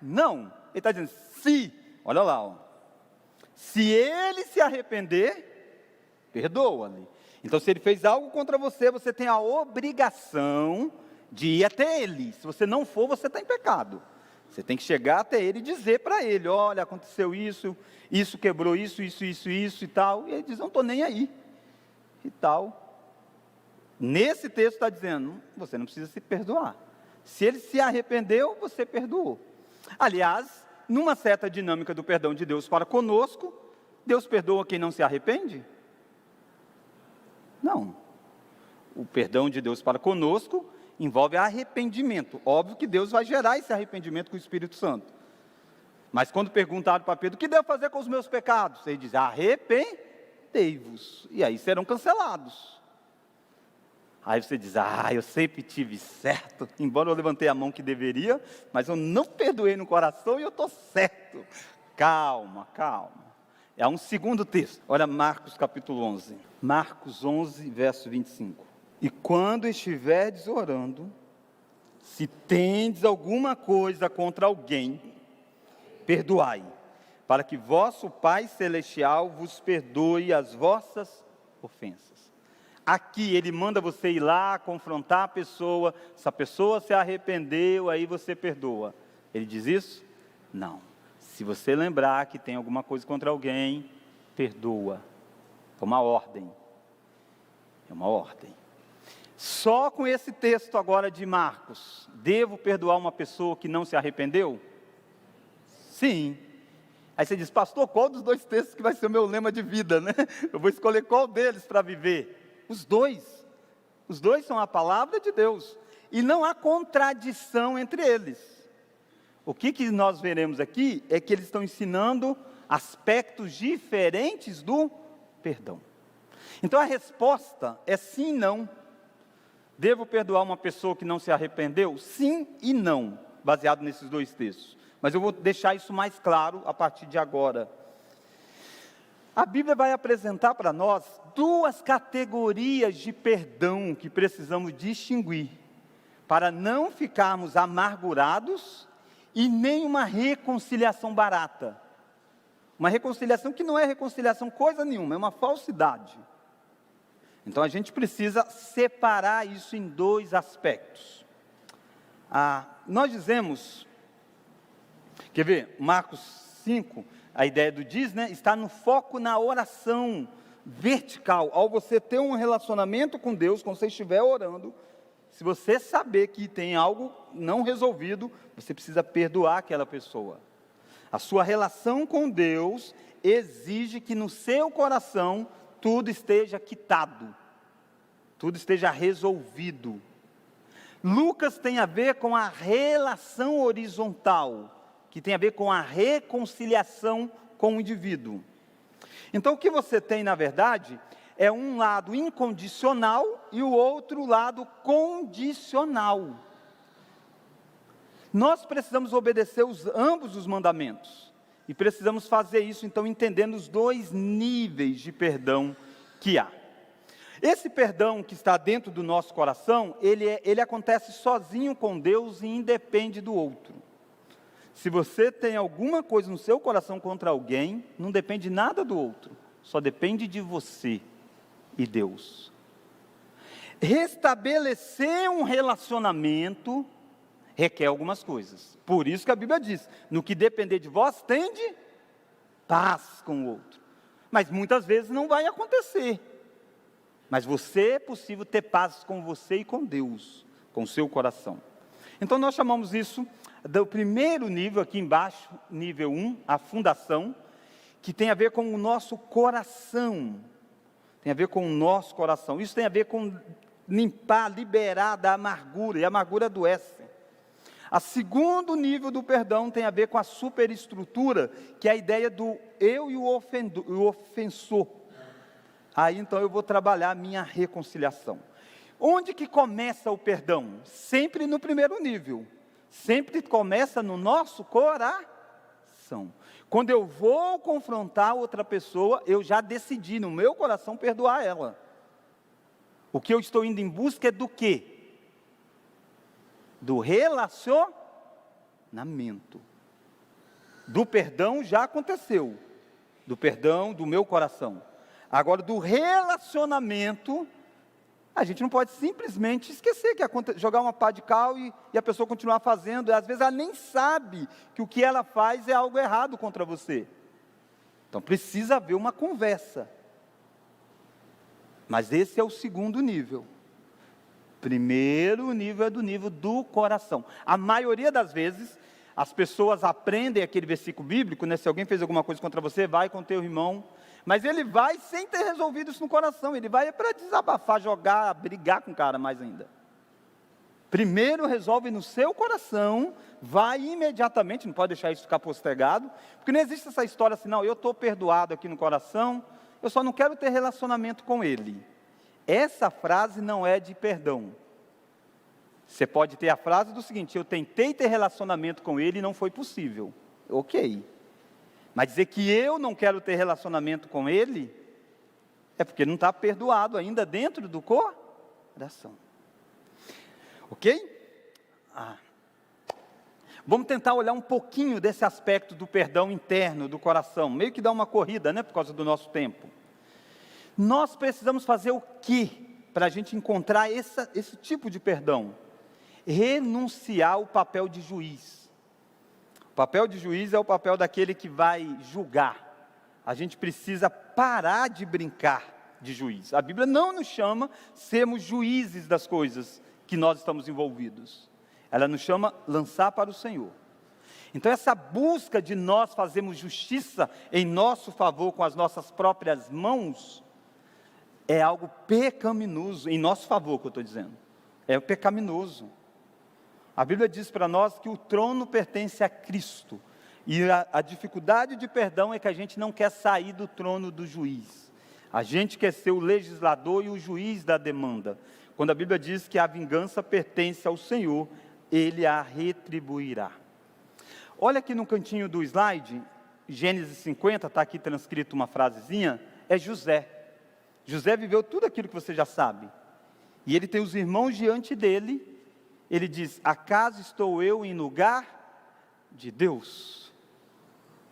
A: não. Ele está dizendo se, olha lá, se ele se arrepender, perdoa-lhe. Então se ele fez algo contra você, você tem a obrigação de ir até ele. Se você não for, você está em pecado. Você tem que chegar até ele e dizer para ele: olha, aconteceu isso, isso quebrou isso e tal. E ele diz: não estou nem aí, e tal. Nesse texto está dizendo: você não precisa se perdoar. Se ele se arrependeu, você perdoou. Aliás, numa certa dinâmica do perdão de Deus para conosco, Deus perdoa quem não se arrepende? Não. O perdão de Deus para conosco envolve arrependimento. Óbvio que Deus vai gerar esse arrependimento com o Espírito Santo. Mas quando perguntaram para Pedro: o que devo fazer com os meus pecados? Ele diz: arrependei-vos, e aí serão cancelados. Aí você diz: eu sempre tive certo, embora eu levantei a mão que deveria, mas eu não perdoei no coração e eu estou certo. Calma. É um segundo texto. Olha Marcos capítulo 11. Marcos 11, verso 25. E quando estiverdes orando, se tendes alguma coisa contra alguém, perdoai, para que vosso Pai Celestial vos perdoe as vossas ofensas. Aqui ele manda você ir lá, confrontar a pessoa. Se a pessoa se arrependeu, aí você perdoa. Ele diz isso? Não. Se você lembrar que tem alguma coisa contra alguém, perdoa. É uma ordem. Só com esse texto agora de Marcos, devo perdoar uma pessoa que não se arrependeu? Sim. Aí você diz: pastor, qual dos dois textos que vai ser o meu lema de vida, né? Eu vou escolher qual deles para viver? Os dois são a palavra de Deus, e não há contradição entre eles. O que nós veremos aqui é que eles estão ensinando aspectos diferentes do perdão. Então a resposta é sim e não. Devo perdoar uma pessoa que não se arrependeu? Sim e não, baseado nesses dois textos. Mas eu vou deixar isso mais claro a partir de agora. A Bíblia vai apresentar para nós duas categorias de perdão que precisamos distinguir, para não ficarmos amargurados e nem uma reconciliação barata. Uma reconciliação que não é reconciliação coisa nenhuma, é uma falsidade. Então a gente precisa separar isso em dois aspectos. Nós dizemos, quer ver, Marcos 5, a ideia do diz, né, está no foco na oração vertical. Ao você ter um relacionamento com Deus, quando você estiver orando, se você saber que tem algo não resolvido, você precisa perdoar aquela pessoa. A sua relação com Deus exige que no seu coração tudo esteja quitado, tudo esteja resolvido. Lucas tem a ver com a relação horizontal, que tem a ver com a reconciliação com o indivíduo. Então o que você tem na verdade é um lado incondicional e o outro lado condicional. Nós precisamos obedecer ambos os mandamentos. E precisamos fazer isso, então, entendendo os dois níveis de perdão que há. Esse perdão que está dentro do nosso coração, ele acontece sozinho com Deus e independe do outro. Se você tem alguma coisa no seu coração contra alguém, não depende nada do outro, só depende de você e Deus. Restabelecer um relacionamento requer algumas coisas. Por isso que a Bíblia diz: no que depender de vós, tende paz com o outro. Mas muitas vezes não vai acontecer. Mas é possível ter paz com você e com Deus, com o seu coração. Então nós chamamos isso do primeiro nível, aqui embaixo, nível 1, a fundação, que tem a ver com o nosso coração. Tem a ver com o nosso coração. Isso tem a ver com limpar, liberar da amargura, e a amargura adoece. A segundo nível do perdão tem a ver com a superestrutura, que é a ideia do eu e o ofensor. Aí então eu vou trabalhar a minha reconciliação. Onde que começa o perdão? Sempre no primeiro nível. Sempre começa no nosso coração. Quando eu vou confrontar outra pessoa, eu já decidi no meu coração perdoar ela. O que eu estou indo em busca é do quê? Do relacionamento. Do perdão já aconteceu. Do perdão do meu coração. Agora, do relacionamento, A gente não pode simplesmente esquecer que jogar uma pá de cal e a pessoa continuar fazendo, e às vezes ela nem sabe que o que ela faz é algo errado contra você. Então precisa haver uma conversa. Mas esse é o segundo nível. Primeiro nível é do nível do coração. A maioria das vezes, as pessoas aprendem aquele versículo bíblico, né? Se alguém fez alguma coisa contra você, vai com teu irmão. Mas ele vai sem ter resolvido isso no coração. Ele vai para desabafar, jogar, brigar com o cara mais ainda. Primeiro resolve no seu coração, vai imediatamente, não pode deixar isso ficar postergado. Porque não existe essa história assim, não, eu estou perdoado aqui no coração, eu só não quero ter relacionamento com ele. Essa frase não é de perdão. Você pode ter a frase do seguinte: eu tentei ter relacionamento com ele e não foi possível. Ok. Mas dizer que eu não quero ter relacionamento com ele, é porque não está perdoado ainda dentro do coração. Ok? Vamos tentar olhar um pouquinho desse aspecto do perdão interno, do coração. Meio que dar uma corrida, né, por causa do nosso tempo. Nós precisamos fazer o que para a gente encontrar esse tipo de perdão? Renunciar ao papel de juiz. O papel de juiz é o papel daquele que vai julgar. A gente precisa parar de brincar de juiz. A Bíblia não nos chama sermos juízes das coisas que nós estamos envolvidos. Ela nos chama lançar para o Senhor. Então essa busca de nós fazermos justiça em nosso favor com as nossas próprias mãos é algo pecaminoso, em nosso favor que eu estou dizendo. É pecaminoso. A Bíblia diz para nós que o trono pertence a Cristo. E a dificuldade de perdão é que a gente não quer sair do trono do juiz. A gente quer ser o legislador e o juiz da demanda. Quando a Bíblia diz que a vingança pertence ao Senhor, Ele a retribuirá. Olha aqui no cantinho do slide, Gênesis 50, está aqui transcrito uma frasezinha, é José. José viveu tudo aquilo que você já sabe. E ele tem os irmãos diante dele. Ele diz: acaso estou eu em lugar de Deus?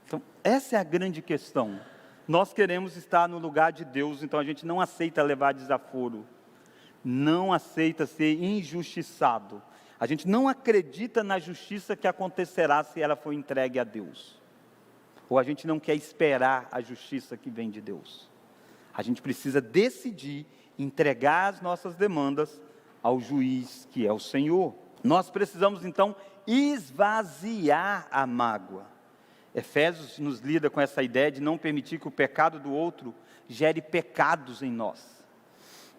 A: Então, essa é a grande questão. Nós queremos estar no lugar de Deus, então a gente não aceita levar desaforo. Não aceita ser injustiçado. A gente não acredita na justiça que acontecerá se ela for entregue a Deus. Ou a gente não quer esperar a justiça que vem de Deus. A gente precisa decidir entregar as nossas demandas ao juiz que é o Senhor. Nós precisamos então esvaziar a mágoa. Efésios nos lida com essa ideia de não permitir que o pecado do outro gere pecados em nós.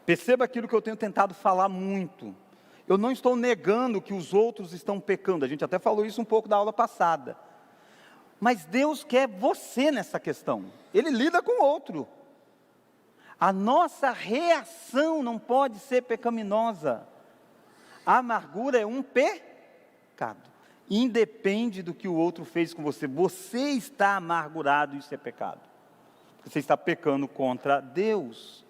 A: Perceba aquilo que eu tenho tentado falar muito. Eu não estou negando que os outros estão pecando, a gente até falou isso um pouco da aula passada. Mas Deus quer você nessa questão, Ele lida com o outro. A nossa reação não pode ser pecaminosa. A amargura é um pecado. Independe do que o outro fez com você. Você está amargurado, isso é pecado. Você está pecando contra Deus.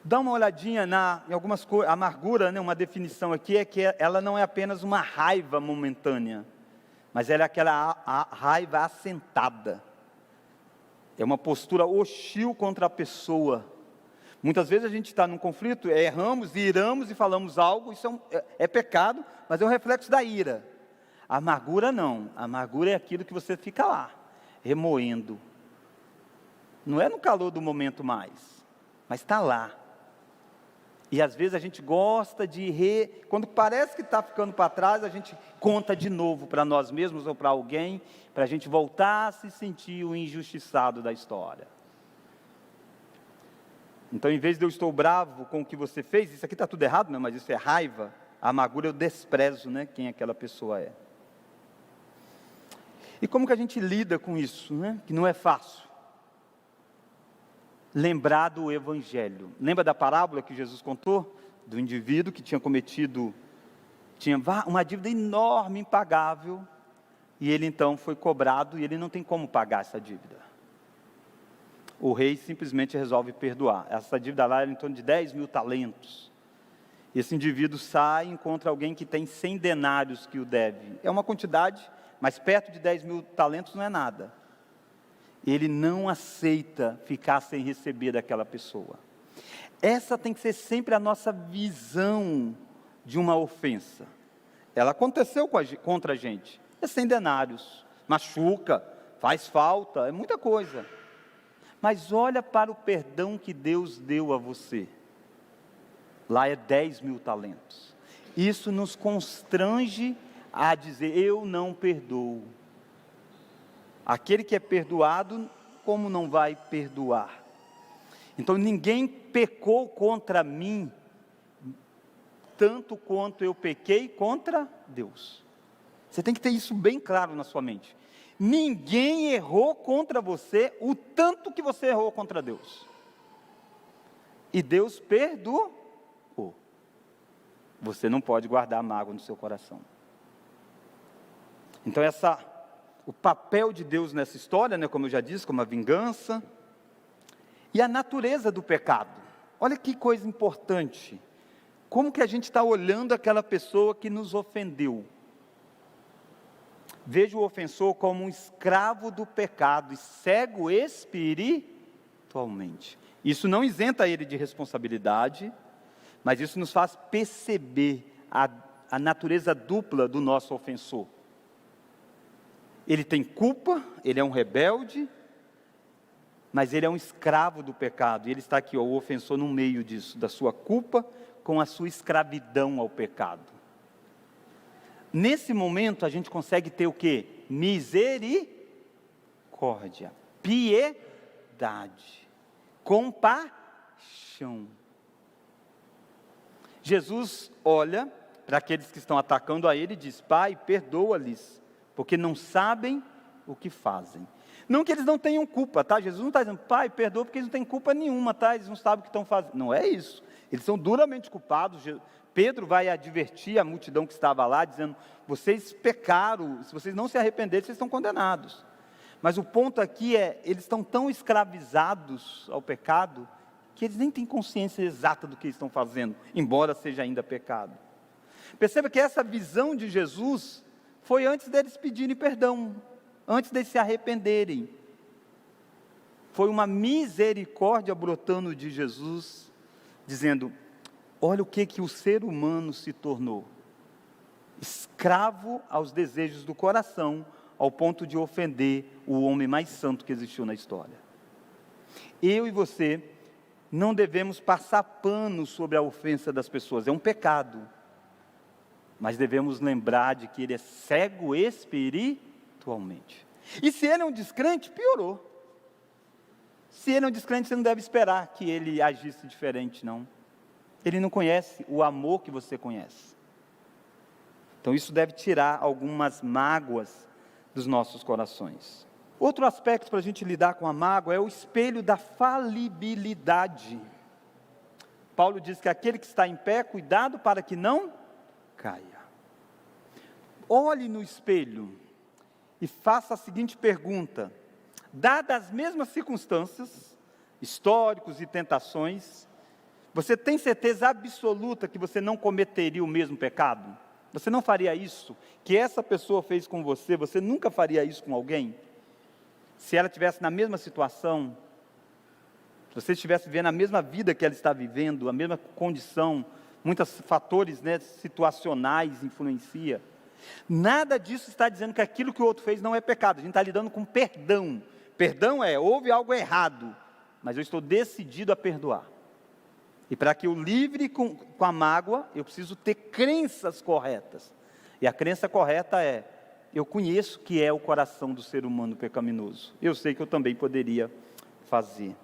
A: Dá uma olhadinha em algumas coisas. Amargura, né, uma definição aqui é que ela não é apenas uma raiva momentânea, mas ela é aquela raiva assentada. É uma postura hostil contra a pessoa. Muitas vezes a gente está num conflito, erramos, iramos e falamos algo, isso é pecado, mas é um reflexo da ira. A amargura não, a amargura é aquilo que você fica lá, remoendo. Não é no calor do momento mais, mas está lá. E às vezes a gente gosta quando parece que está ficando para trás, a gente conta de novo para nós mesmos ou para alguém, para a gente voltar a se sentir o injustiçado da história. Então, em vez de eu estou bravo com o que você fez, isso aqui está tudo errado, não, mas isso é raiva, a amargura eu desprezo, né, quem aquela pessoa é. E como que a gente lida com isso, né, que não é fácil? Lembrar do Evangelho. Lembra da parábola que Jesus contou? Do indivíduo que tinha uma dívida enorme, impagável, e ele então foi cobrado, e ele não tem como pagar essa dívida. O rei simplesmente resolve perdoar. Essa dívida lá era em torno de 10 mil talentos. Esse indivíduo sai e encontra alguém que tem 100 denários que o deve. É uma quantidade, mas perto de 10 mil talentos não é nada. Ele não aceita ficar sem receber daquela pessoa. Essa tem que ser sempre a nossa visão de uma ofensa. Ela aconteceu contra a gente, é 100 denários, machuca, faz falta, é muita coisa. Mas olha para o perdão que Deus deu a você. Lá é 10.000 talentos. Isso nos constrange a dizer, eu não perdoo. Aquele que é perdoado, como não vai perdoar? Então ninguém pecou contra mim, tanto quanto eu pequei contra Deus. Você tem que ter isso bem claro na sua mente. Ninguém errou contra você o tanto que você errou contra Deus. E Deus perdoou. Você não pode guardar mágoa no seu coração. Então o papel de Deus nessa história, como eu já disse, como a vingança, e a natureza do pecado. Olha que coisa importante. Como que a gente está olhando aquela pessoa que nos ofendeu? Veja o ofensor como um escravo do pecado e cego espiritualmente. Isso não isenta ele de responsabilidade, mas isso nos faz perceber a natureza dupla do nosso ofensor. Ele tem culpa, ele é um rebelde, mas ele é um escravo do pecado. E ele está aqui, o ofensor no meio disso, da sua culpa com a sua escravidão ao pecado. Nesse momento a gente consegue ter o quê? Misericórdia, piedade, compaixão. Jesus olha para aqueles que estão atacando a ele e diz, Pai, perdoa-lhes, porque não sabem o que fazem. Não que eles não tenham culpa, tá? Jesus não está dizendo, Pai, perdoa porque eles não têm culpa nenhuma, tá? Eles não sabem o que estão fazendo. Não é isso. Eles são duramente culpados. Pedro vai advertir a multidão que estava lá, dizendo, vocês pecaram, se vocês não se arrependerem, vocês estão condenados. Mas o ponto aqui é, eles estão tão escravizados ao pecado, que eles nem têm consciência exata do que estão fazendo, embora seja ainda pecado. Perceba que essa visão de Jesus foi antes deles pedirem perdão, antes deles se arrependerem. Foi uma misericórdia brotando de Jesus, dizendo, olha o que o ser humano se tornou. Escravo aos desejos do coração, ao ponto de ofender o homem mais santo que existiu na história. Eu e você não devemos passar pano sobre a ofensa das pessoas, é um pecado. Mas devemos lembrar de que ele é cego espiritualmente. E se ele é um descrente, piorou. Se ele é um descrente, você não deve esperar que ele agisse diferente, não. Ele não conhece o amor que você conhece. Então isso deve tirar algumas mágoas dos nossos corações. Outro aspecto para a gente lidar com a mágoa é o espelho da falibilidade. Paulo diz que aquele que está em pé, cuidado para que não caia. Olhe no espelho e faça a seguinte pergunta: dadas as mesmas circunstâncias, históricos e tentações, você tem certeza absoluta que você não cometeria o mesmo pecado? Você não faria isso que essa pessoa fez com você, você nunca faria isso com alguém? Se ela estivesse na mesma situação, se você estivesse vivendo a mesma vida que ela está vivendo, a mesma condição, muitos fatores situacionais influenciam. Nada disso está dizendo que aquilo que o outro fez não é pecado. A gente está lidando com perdão. Perdão houve algo errado, mas eu estou decidido a perdoar. E para que eu livre com a mágoa, eu preciso ter crenças corretas. E a crença correta é, eu conheço que é o coração do ser humano pecaminoso. Eu sei que eu também poderia fazer.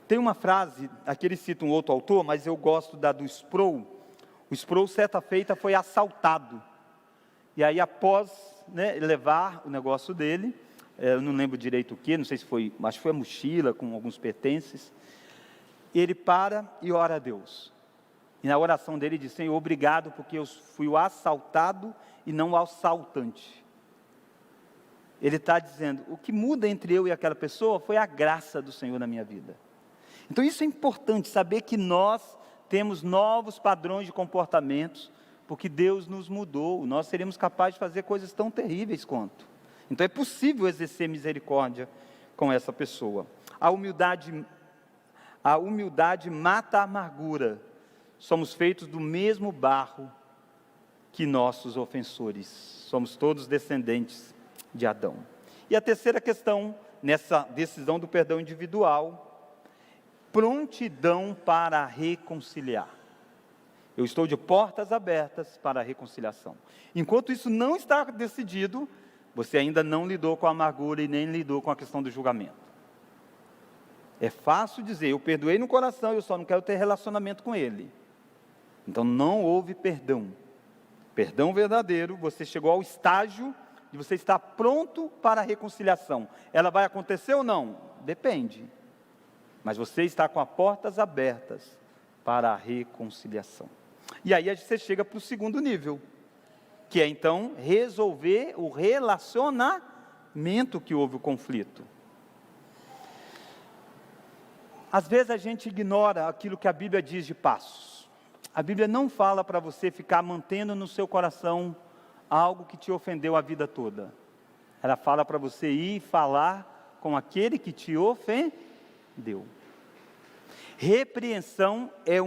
A: Tem uma frase, aqui ele cita um outro autor, mas eu gosto da do Sproul. O Sproul, certa feita, foi assaltado. E aí, após levar o negócio dele, eu não lembro direito o que, não sei se foi, acho que foi a mochila com alguns pertences, ele para e ora a Deus. E na oração dele diz, Senhor, obrigado porque eu fui o assaltado e não o assaltante. Ele está dizendo, o que muda entre eu e aquela pessoa foi a graça do Senhor na minha vida. Então isso é importante, saber que nós temos novos padrões de comportamentos, porque Deus nos mudou, nós seríamos capazes de fazer coisas tão terríveis quanto. Então é possível exercer misericórdia com essa pessoa. A A humildade mata a amargura. Somos feitos do mesmo barro que nossos ofensores. Somos todos descendentes de Adão. E a terceira questão, nessa decisão do perdão individual, prontidão para reconciliar. Eu estou de portas abertas para a reconciliação. Enquanto isso não está decidido, você ainda não lidou com a amargura e nem lidou com a questão do julgamento. É fácil dizer, eu perdoei no coração, eu só não quero ter relacionamento com ele. Então não houve perdão. Perdão verdadeiro, você chegou ao estágio de você estar pronto para a reconciliação. Ela vai acontecer ou não? Depende. Mas você está com as portas abertas para a reconciliação. E aí você chega para o segundo nível, que é então resolver o relacionamento que houve o conflito. Às vezes a gente ignora aquilo que a Bíblia diz de passos. A Bíblia não fala para você ficar mantendo no seu coração algo que te ofendeu a vida toda. Ela fala para você ir falar com aquele que te ofendeu. Repreensão é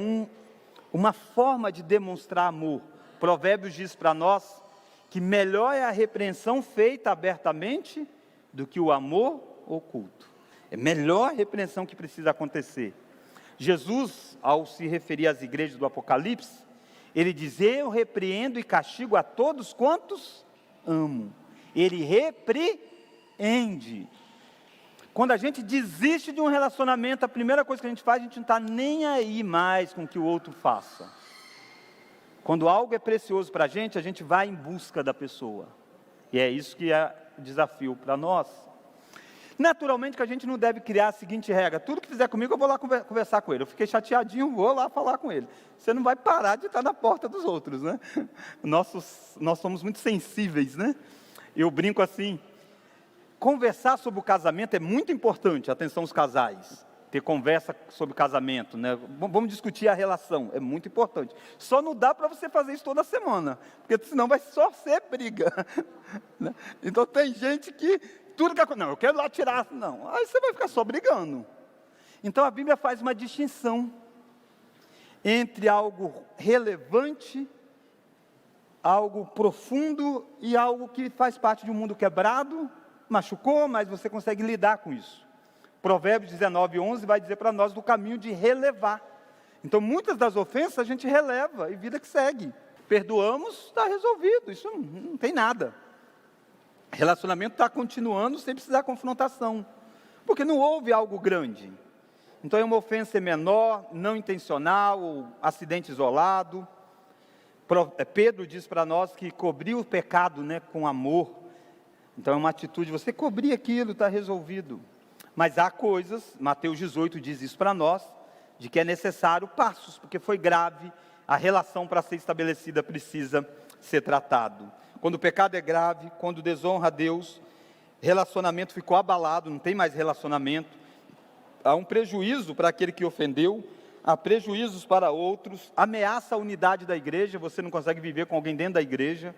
A: uma forma de demonstrar amor. Provérbios diz para nós que melhor é a repreensão feita abertamente do que o amor oculto. É melhor a repreensão que precisa acontecer. Jesus, ao se referir às igrejas do Apocalipse, ele diz, eu repreendo e castigo a todos quantos amo. Ele repreende. Quando a gente desiste de um relacionamento, a primeira coisa que a gente faz, a gente não está nem aí mais com o que o outro faça. Quando algo é precioso para a gente vai em busca da pessoa. E é isso que é o desafio para nós. Naturalmente que a gente não deve criar a seguinte regra, tudo que fizer comigo eu vou lá conversar com ele, eu fiquei chateadinho, vou lá falar com ele. Você não vai parar de estar na porta dos outros, né? Nós somos muito sensíveis, né? Eu brinco assim, conversar sobre o casamento é muito importante, atenção os casais, ter conversa sobre casamento, né? Vamos discutir a relação, é muito importante. Só não dá para você fazer isso toda semana, porque senão vai só ser briga. Né? Então tem gente que tudo que não, eu quero lá tirar, não, aí você vai ficar só brigando. Então a Bíblia faz uma distinção entre algo relevante, algo profundo e algo que faz parte de um mundo quebrado, machucou, mas você consegue lidar com isso. Provérbios 19:11 vai dizer para nós do caminho de relevar. Então muitas das ofensas a gente releva e vida que segue. Perdoamos, está resolvido, isso não tem nada. Relacionamento está continuando sem precisar de confrontação, porque não houve algo grande. Então é uma ofensa menor, não intencional, ou acidente isolado. Pedro diz para nós que cobrir o pecado, né, com amor. Então é uma atitude, você cobrir aquilo, está resolvido. Mas há coisas, Mateus 18 diz isso para nós, de que é necessário passos, porque foi grave, a relação para ser estabelecida precisa ser tratado. Quando o pecado é grave, quando desonra a Deus, relacionamento ficou abalado, não tem mais relacionamento, há um prejuízo para aquele que ofendeu, há prejuízos para outros, ameaça a unidade da igreja, você não consegue viver com alguém dentro da igreja,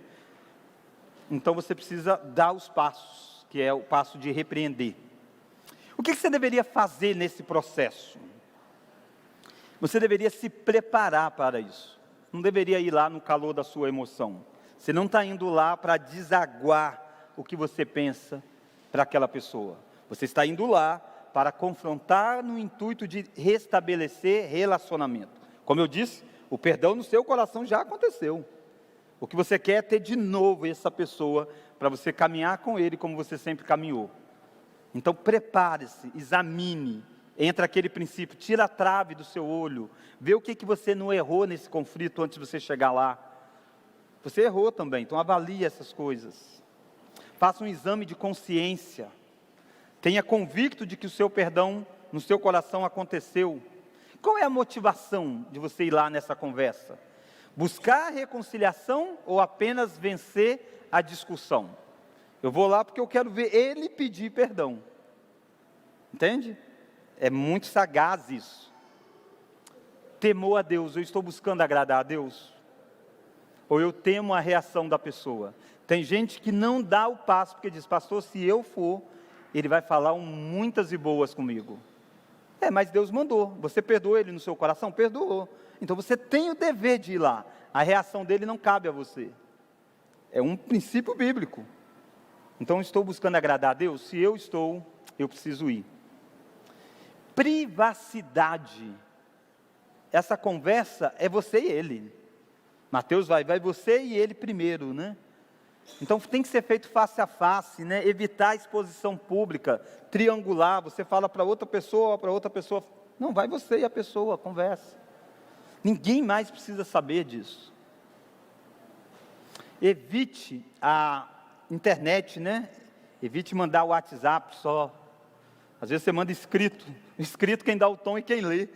A: então você precisa dar os passos, que é o passo de repreender. O que você deveria fazer nesse processo? Você deveria se preparar para isso, não deveria ir lá no calor da sua emoção. Você não está indo lá para desaguar o que você pensa para aquela pessoa. Você está indo lá para confrontar no intuito de restabelecer relacionamento. Como eu disse, o perdão no seu coração já aconteceu. O que você quer é ter de novo essa pessoa para você caminhar com ele como você sempre caminhou. Então prepare-se, examine, entra aquele princípio, tira a trave do seu olho, vê o que você não errou nesse conflito antes de você chegar lá. Você errou também, então avalie essas coisas. Faça um exame de consciência. Tenha convicto de que o seu perdão no seu coração aconteceu. Qual é a motivação de você ir lá nessa conversa? Buscar a reconciliação ou apenas vencer a discussão? Eu vou lá porque eu quero ver ele pedir perdão. Entende? É muito sagaz isso. Temor a Deus, eu estou buscando agradar a Deus? Ou eu temo a reação da pessoa? Tem gente que não dá o passo, porque diz, pastor, se eu for, ele vai falar muitas e boas comigo. Mas Deus mandou. Você perdoou ele no seu coração? Perdoou. Então você tem o dever de ir lá. A reação dele não cabe a você. É um princípio bíblico. Então estou buscando agradar a Deus? Se eu estou, eu preciso ir. Privacidade. Essa conversa é você e ele. Mateus vai você e ele primeiro, né? Então tem que ser feito face a face, né? Evitar a exposição pública, triangular. Você fala para outra pessoa, não, vai você e a pessoa, conversa. Ninguém mais precisa saber disso. Evite a internet, né? Evite mandar o WhatsApp só. Às vezes você manda escrito. Escrito quem dá o tom e quem lê.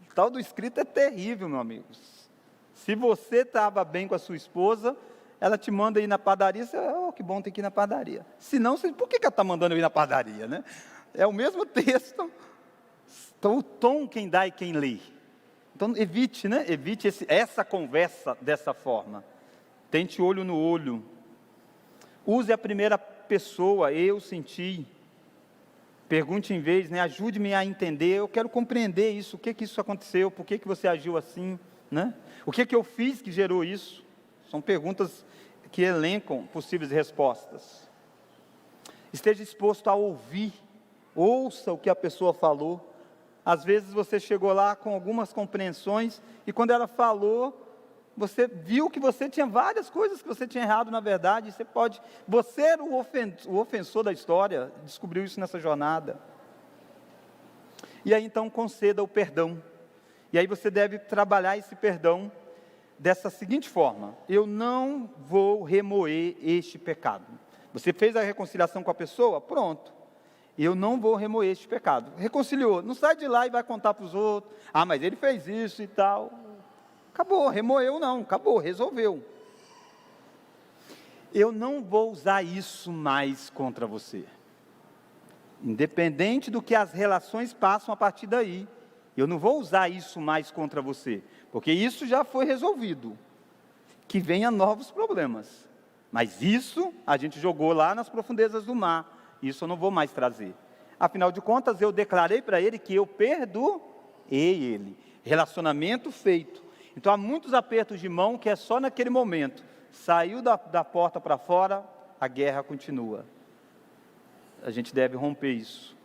A: O tal do escrito é terrível, meu amigo. Se você estava bem com a sua esposa, ela te manda ir na padaria, você, que bom ter que ir na padaria. Se não, por que ela está mandando eu ir na padaria, né? É o mesmo texto. Então o tom quem dá e quem lê. Então evite, né? Evite essa conversa dessa forma. Tente olho no olho. Use a primeira pessoa, eu senti. Pergunte em vez, né? Ajude-me a entender, eu quero compreender isso, o que isso aconteceu, por que você agiu assim, né? O que eu fiz que gerou isso? São perguntas que elencam possíveis respostas. Esteja disposto a ouvir, ouça o que a pessoa falou. Às vezes você chegou lá com algumas compreensões, e quando ela falou, você viu que você tinha várias coisas que você tinha errado na verdade, você era o ofensor da história, descobriu isso nessa jornada. E aí então conceda o perdão, e aí você deve trabalhar esse perdão dessa seguinte forma: eu não vou remoer este pecado. Você fez a reconciliação com a pessoa? Pronto. Eu não vou remoer este pecado. Reconciliou, não sai de lá e vai contar para os outros, mas ele fez isso e tal. Acabou, remoeu não, acabou, resolveu. Eu não vou usar isso mais contra você. Independente do que as relações passam a partir daí, eu não vou usar isso mais contra você, porque isso já foi resolvido. Que venha novos problemas. Mas isso a gente jogou lá nas profundezas do mar, isso eu não vou mais trazer. Afinal de contas, eu declarei para ele que eu perdoei ele. Relacionamento feito. Então há muitos apertos de mão que é só naquele momento. Saiu da porta para fora, a guerra continua. A gente deve romper isso.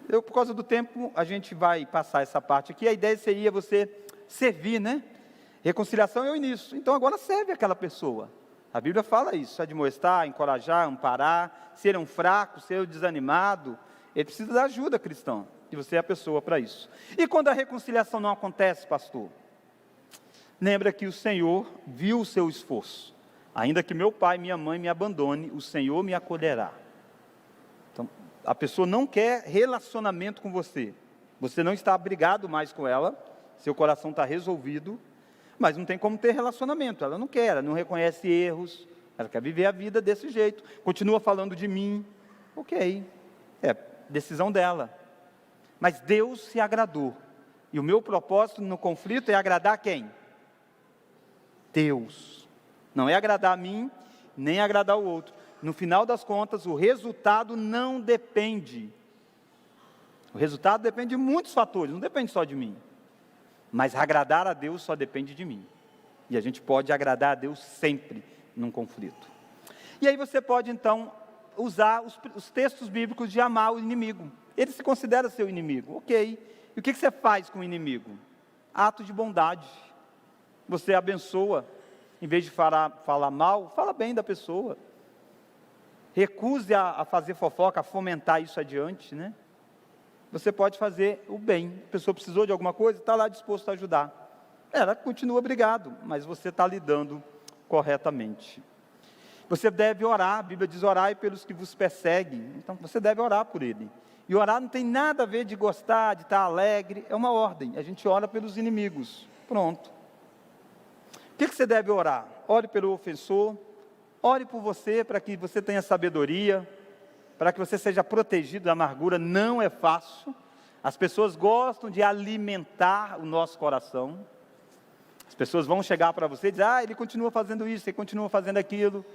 A: Por causa do tempo, a gente vai passar essa parte aqui. A ideia seria você servir, né? Reconciliação é o início. Então agora serve aquela pessoa. A Bíblia fala isso, admoestar, encorajar, amparar, ser um fraco, ser um desanimado. Ele precisa da ajuda cristã. E você é a pessoa para isso. E quando a reconciliação não acontece, pastor? Lembra que o Senhor viu o seu esforço. Ainda que meu pai e minha mãe me abandone, o Senhor me acolherá. Então, a pessoa não quer relacionamento com você. Você não está abrigado mais com ela. Seu coração está resolvido. Mas não tem como ter relacionamento. Ela não quer, ela não reconhece erros. Ela quer viver a vida desse jeito. Continua falando de mim. Ok, é decisão dela. Mas Deus se agradou. E o meu propósito no conflito é agradar quem? Deus. Não é agradar a mim, nem agradar o outro. No final das contas, o resultado não depende. O resultado depende de muitos fatores, não depende só de mim. Mas agradar a Deus só depende de mim. E a gente pode agradar a Deus sempre num conflito. E aí você pode então usar os textos bíblicos de amar o inimigo. Ele se considera seu inimigo, ok. E o que você faz com o inimigo? Ato de bondade. Você abençoa, em vez de falar mal, fala bem da pessoa. Recuse a fazer fofoca, a fomentar isso adiante, né? Você pode fazer o bem. A pessoa precisou de alguma coisa, está lá disposto a ajudar. Ela continua obrigado, mas você está lidando corretamente. Você deve orar, a Bíblia diz: orai pelos que vos perseguem. Então você deve orar por ele. E orar não tem nada a ver de gostar, de estar alegre, é uma ordem. A gente ora pelos inimigos. Pronto. O que você deve orar? Ore pelo ofensor, ore por você, para que você tenha sabedoria, para que você seja protegido da amargura. Não é fácil. As pessoas gostam de alimentar o nosso coração. As pessoas vão chegar para você e dizer: ele continua fazendo isso, ele continua fazendo aquilo.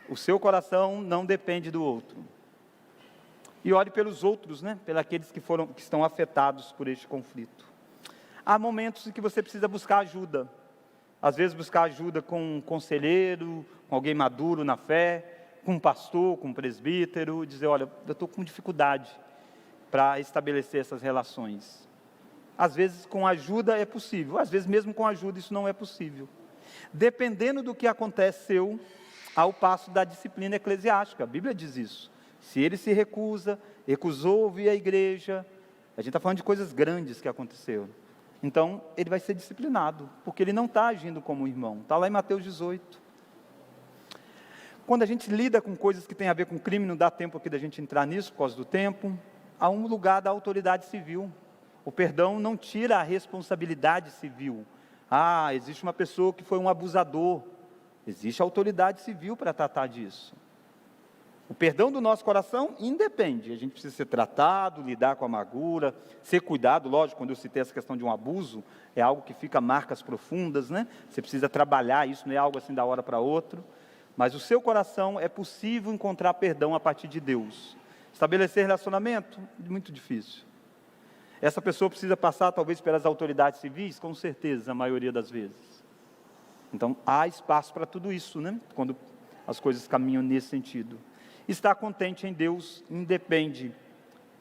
A: O seu coração não depende do outro. E ore pelos outros, pelos aqueles que estão afetados por este conflito. Há momentos em que você precisa buscar ajuda. Às vezes buscar ajuda com um conselheiro, com alguém maduro na fé, com um pastor, com um presbítero, dizer, olha, eu estou com dificuldade para estabelecer essas relações. Às vezes com ajuda é possível, às vezes mesmo com ajuda isso não é possível. Dependendo do que aconteceu ao passo da disciplina eclesiástica, a Bíblia diz isso. Se ele se recusou ouvir a igreja, a gente está falando de coisas grandes que aconteceram. Então, ele vai ser disciplinado, porque ele não está agindo como irmão. Está lá em Mateus 18. Quando a gente lida com coisas que têm a ver com crime, não dá tempo aqui da gente entrar nisso, por causa do tempo, há um lugar da autoridade civil. O perdão não tira a responsabilidade civil. Existe uma pessoa que foi um abusador. Existe autoridade civil para tratar disso. O perdão do nosso coração independe. A gente precisa ser tratado, lidar com a amargura, ser cuidado. Lógico, quando eu citei essa questão de um abuso, é algo que fica marcas profundas, Você precisa trabalhar isso, não é algo assim da hora para outra. Mas o seu coração é possível encontrar perdão a partir de Deus. Estabelecer relacionamento? Muito difícil. Essa pessoa precisa passar talvez pelas autoridades civis? Com certeza, a maioria das vezes. Então, há espaço para tudo isso, Quando as coisas caminham nesse sentido. Estar contente em Deus independe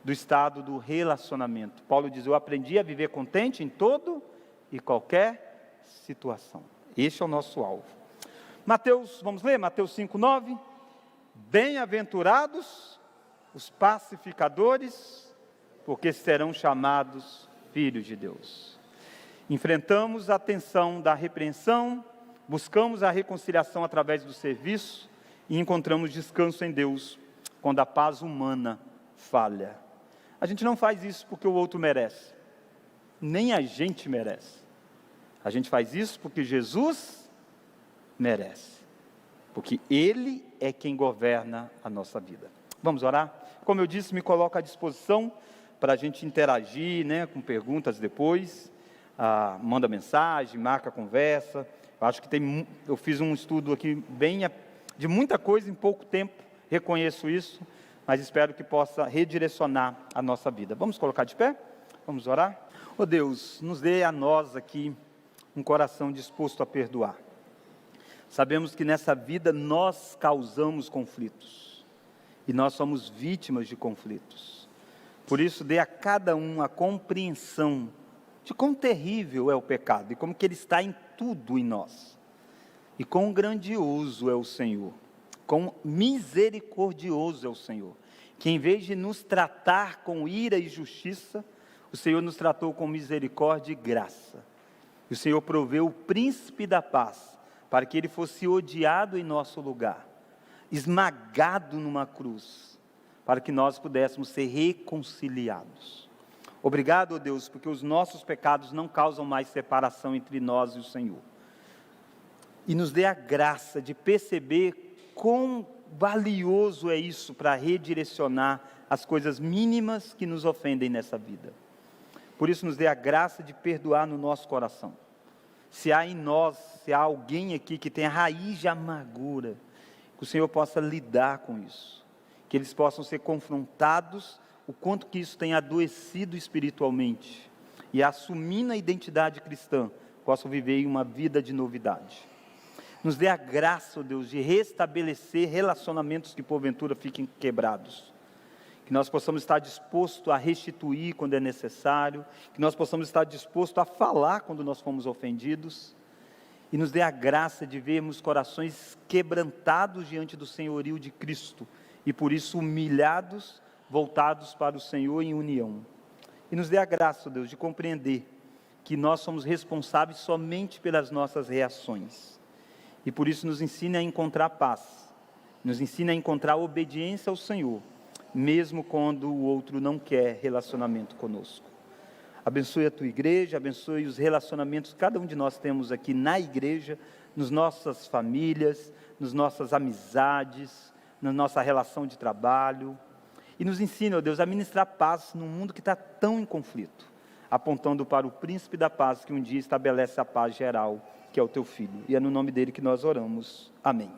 A: do estado do relacionamento. Paulo diz, eu aprendi a viver contente em todo e qualquer situação. Este é o nosso alvo. Mateus, vamos ler? Mateus 5:9. Bem-aventurados os pacificadores, porque serão chamados filhos de Deus. Enfrentamos a tensão da repreensão, buscamos a reconciliação através do serviço e encontramos descanso em Deus quando a paz humana falha. A gente não faz isso porque o outro merece, nem a gente merece. A gente faz isso porque Jesus merece, porque Ele é quem governa a nossa vida. Vamos orar? Como eu disse, me coloco à disposição para a gente interagir, com perguntas depois. Manda mensagem, marca conversa. Eu acho que eu fiz um estudo aqui de muita coisa em pouco tempo, reconheço isso, mas espero que possa redirecionar a nossa vida. Vamos colocar de pé? Vamos orar? Ó Deus, nos dê a nós aqui um coração disposto a perdoar. Sabemos que nessa vida nós causamos conflitos, e nós somos vítimas de conflitos. Por isso, dê a cada um a compreensão de quão terrível é o pecado, e como que ele está em tudo em nós. E quão grandioso é o Senhor, quão misericordioso é o Senhor, que em vez de nos tratar com ira e justiça, o Senhor nos tratou com misericórdia e graça. E o Senhor proveu o príncipe da paz, para que ele fosse odiado em nosso lugar, esmagado numa cruz, para que nós pudéssemos ser reconciliados. Obrigado, ó Deus, porque os nossos pecados não causam mais separação entre nós e o Senhor. E nos dê a graça de perceber quão valioso é isso para redirecionar as coisas mínimas que nos ofendem nessa vida. Por isso nos dê a graça de perdoar no nosso coração. Se há em nós, se há alguém aqui que tem a raiz de amargura, que o Senhor possa lidar com isso. Que eles possam ser confrontados, o quanto que isso tem adoecido espiritualmente. E assumindo a identidade cristã, possam viver em uma vida de novidade. Nos dê a graça, ó Deus, de restabelecer relacionamentos que porventura fiquem quebrados. Que nós possamos estar dispostos a restituir quando é necessário. Que nós possamos estar dispostos a falar quando nós fomos ofendidos. E nos dê a graça de vermos corações quebrantados diante do senhorio de Cristo. E por isso humilhados, voltados para o Senhor em união. E nos dê a graça, ó Deus, de compreender que nós somos responsáveis somente pelas nossas reações. E por isso nos ensina a encontrar paz, nos ensina a encontrar obediência ao Senhor, mesmo quando o outro não quer relacionamento conosco. Abençoe a tua igreja, abençoe os relacionamentos que cada um de nós temos aqui na igreja, nas nossas famílias, nas nossas amizades, na nossa relação de trabalho. E nos ensina, ó Deus, a ministrar paz num mundo que está tão em conflito, apontando para o príncipe da paz que um dia estabelece a paz geral, que é o teu Filho. E é no nome dele que nós oramos. Amém.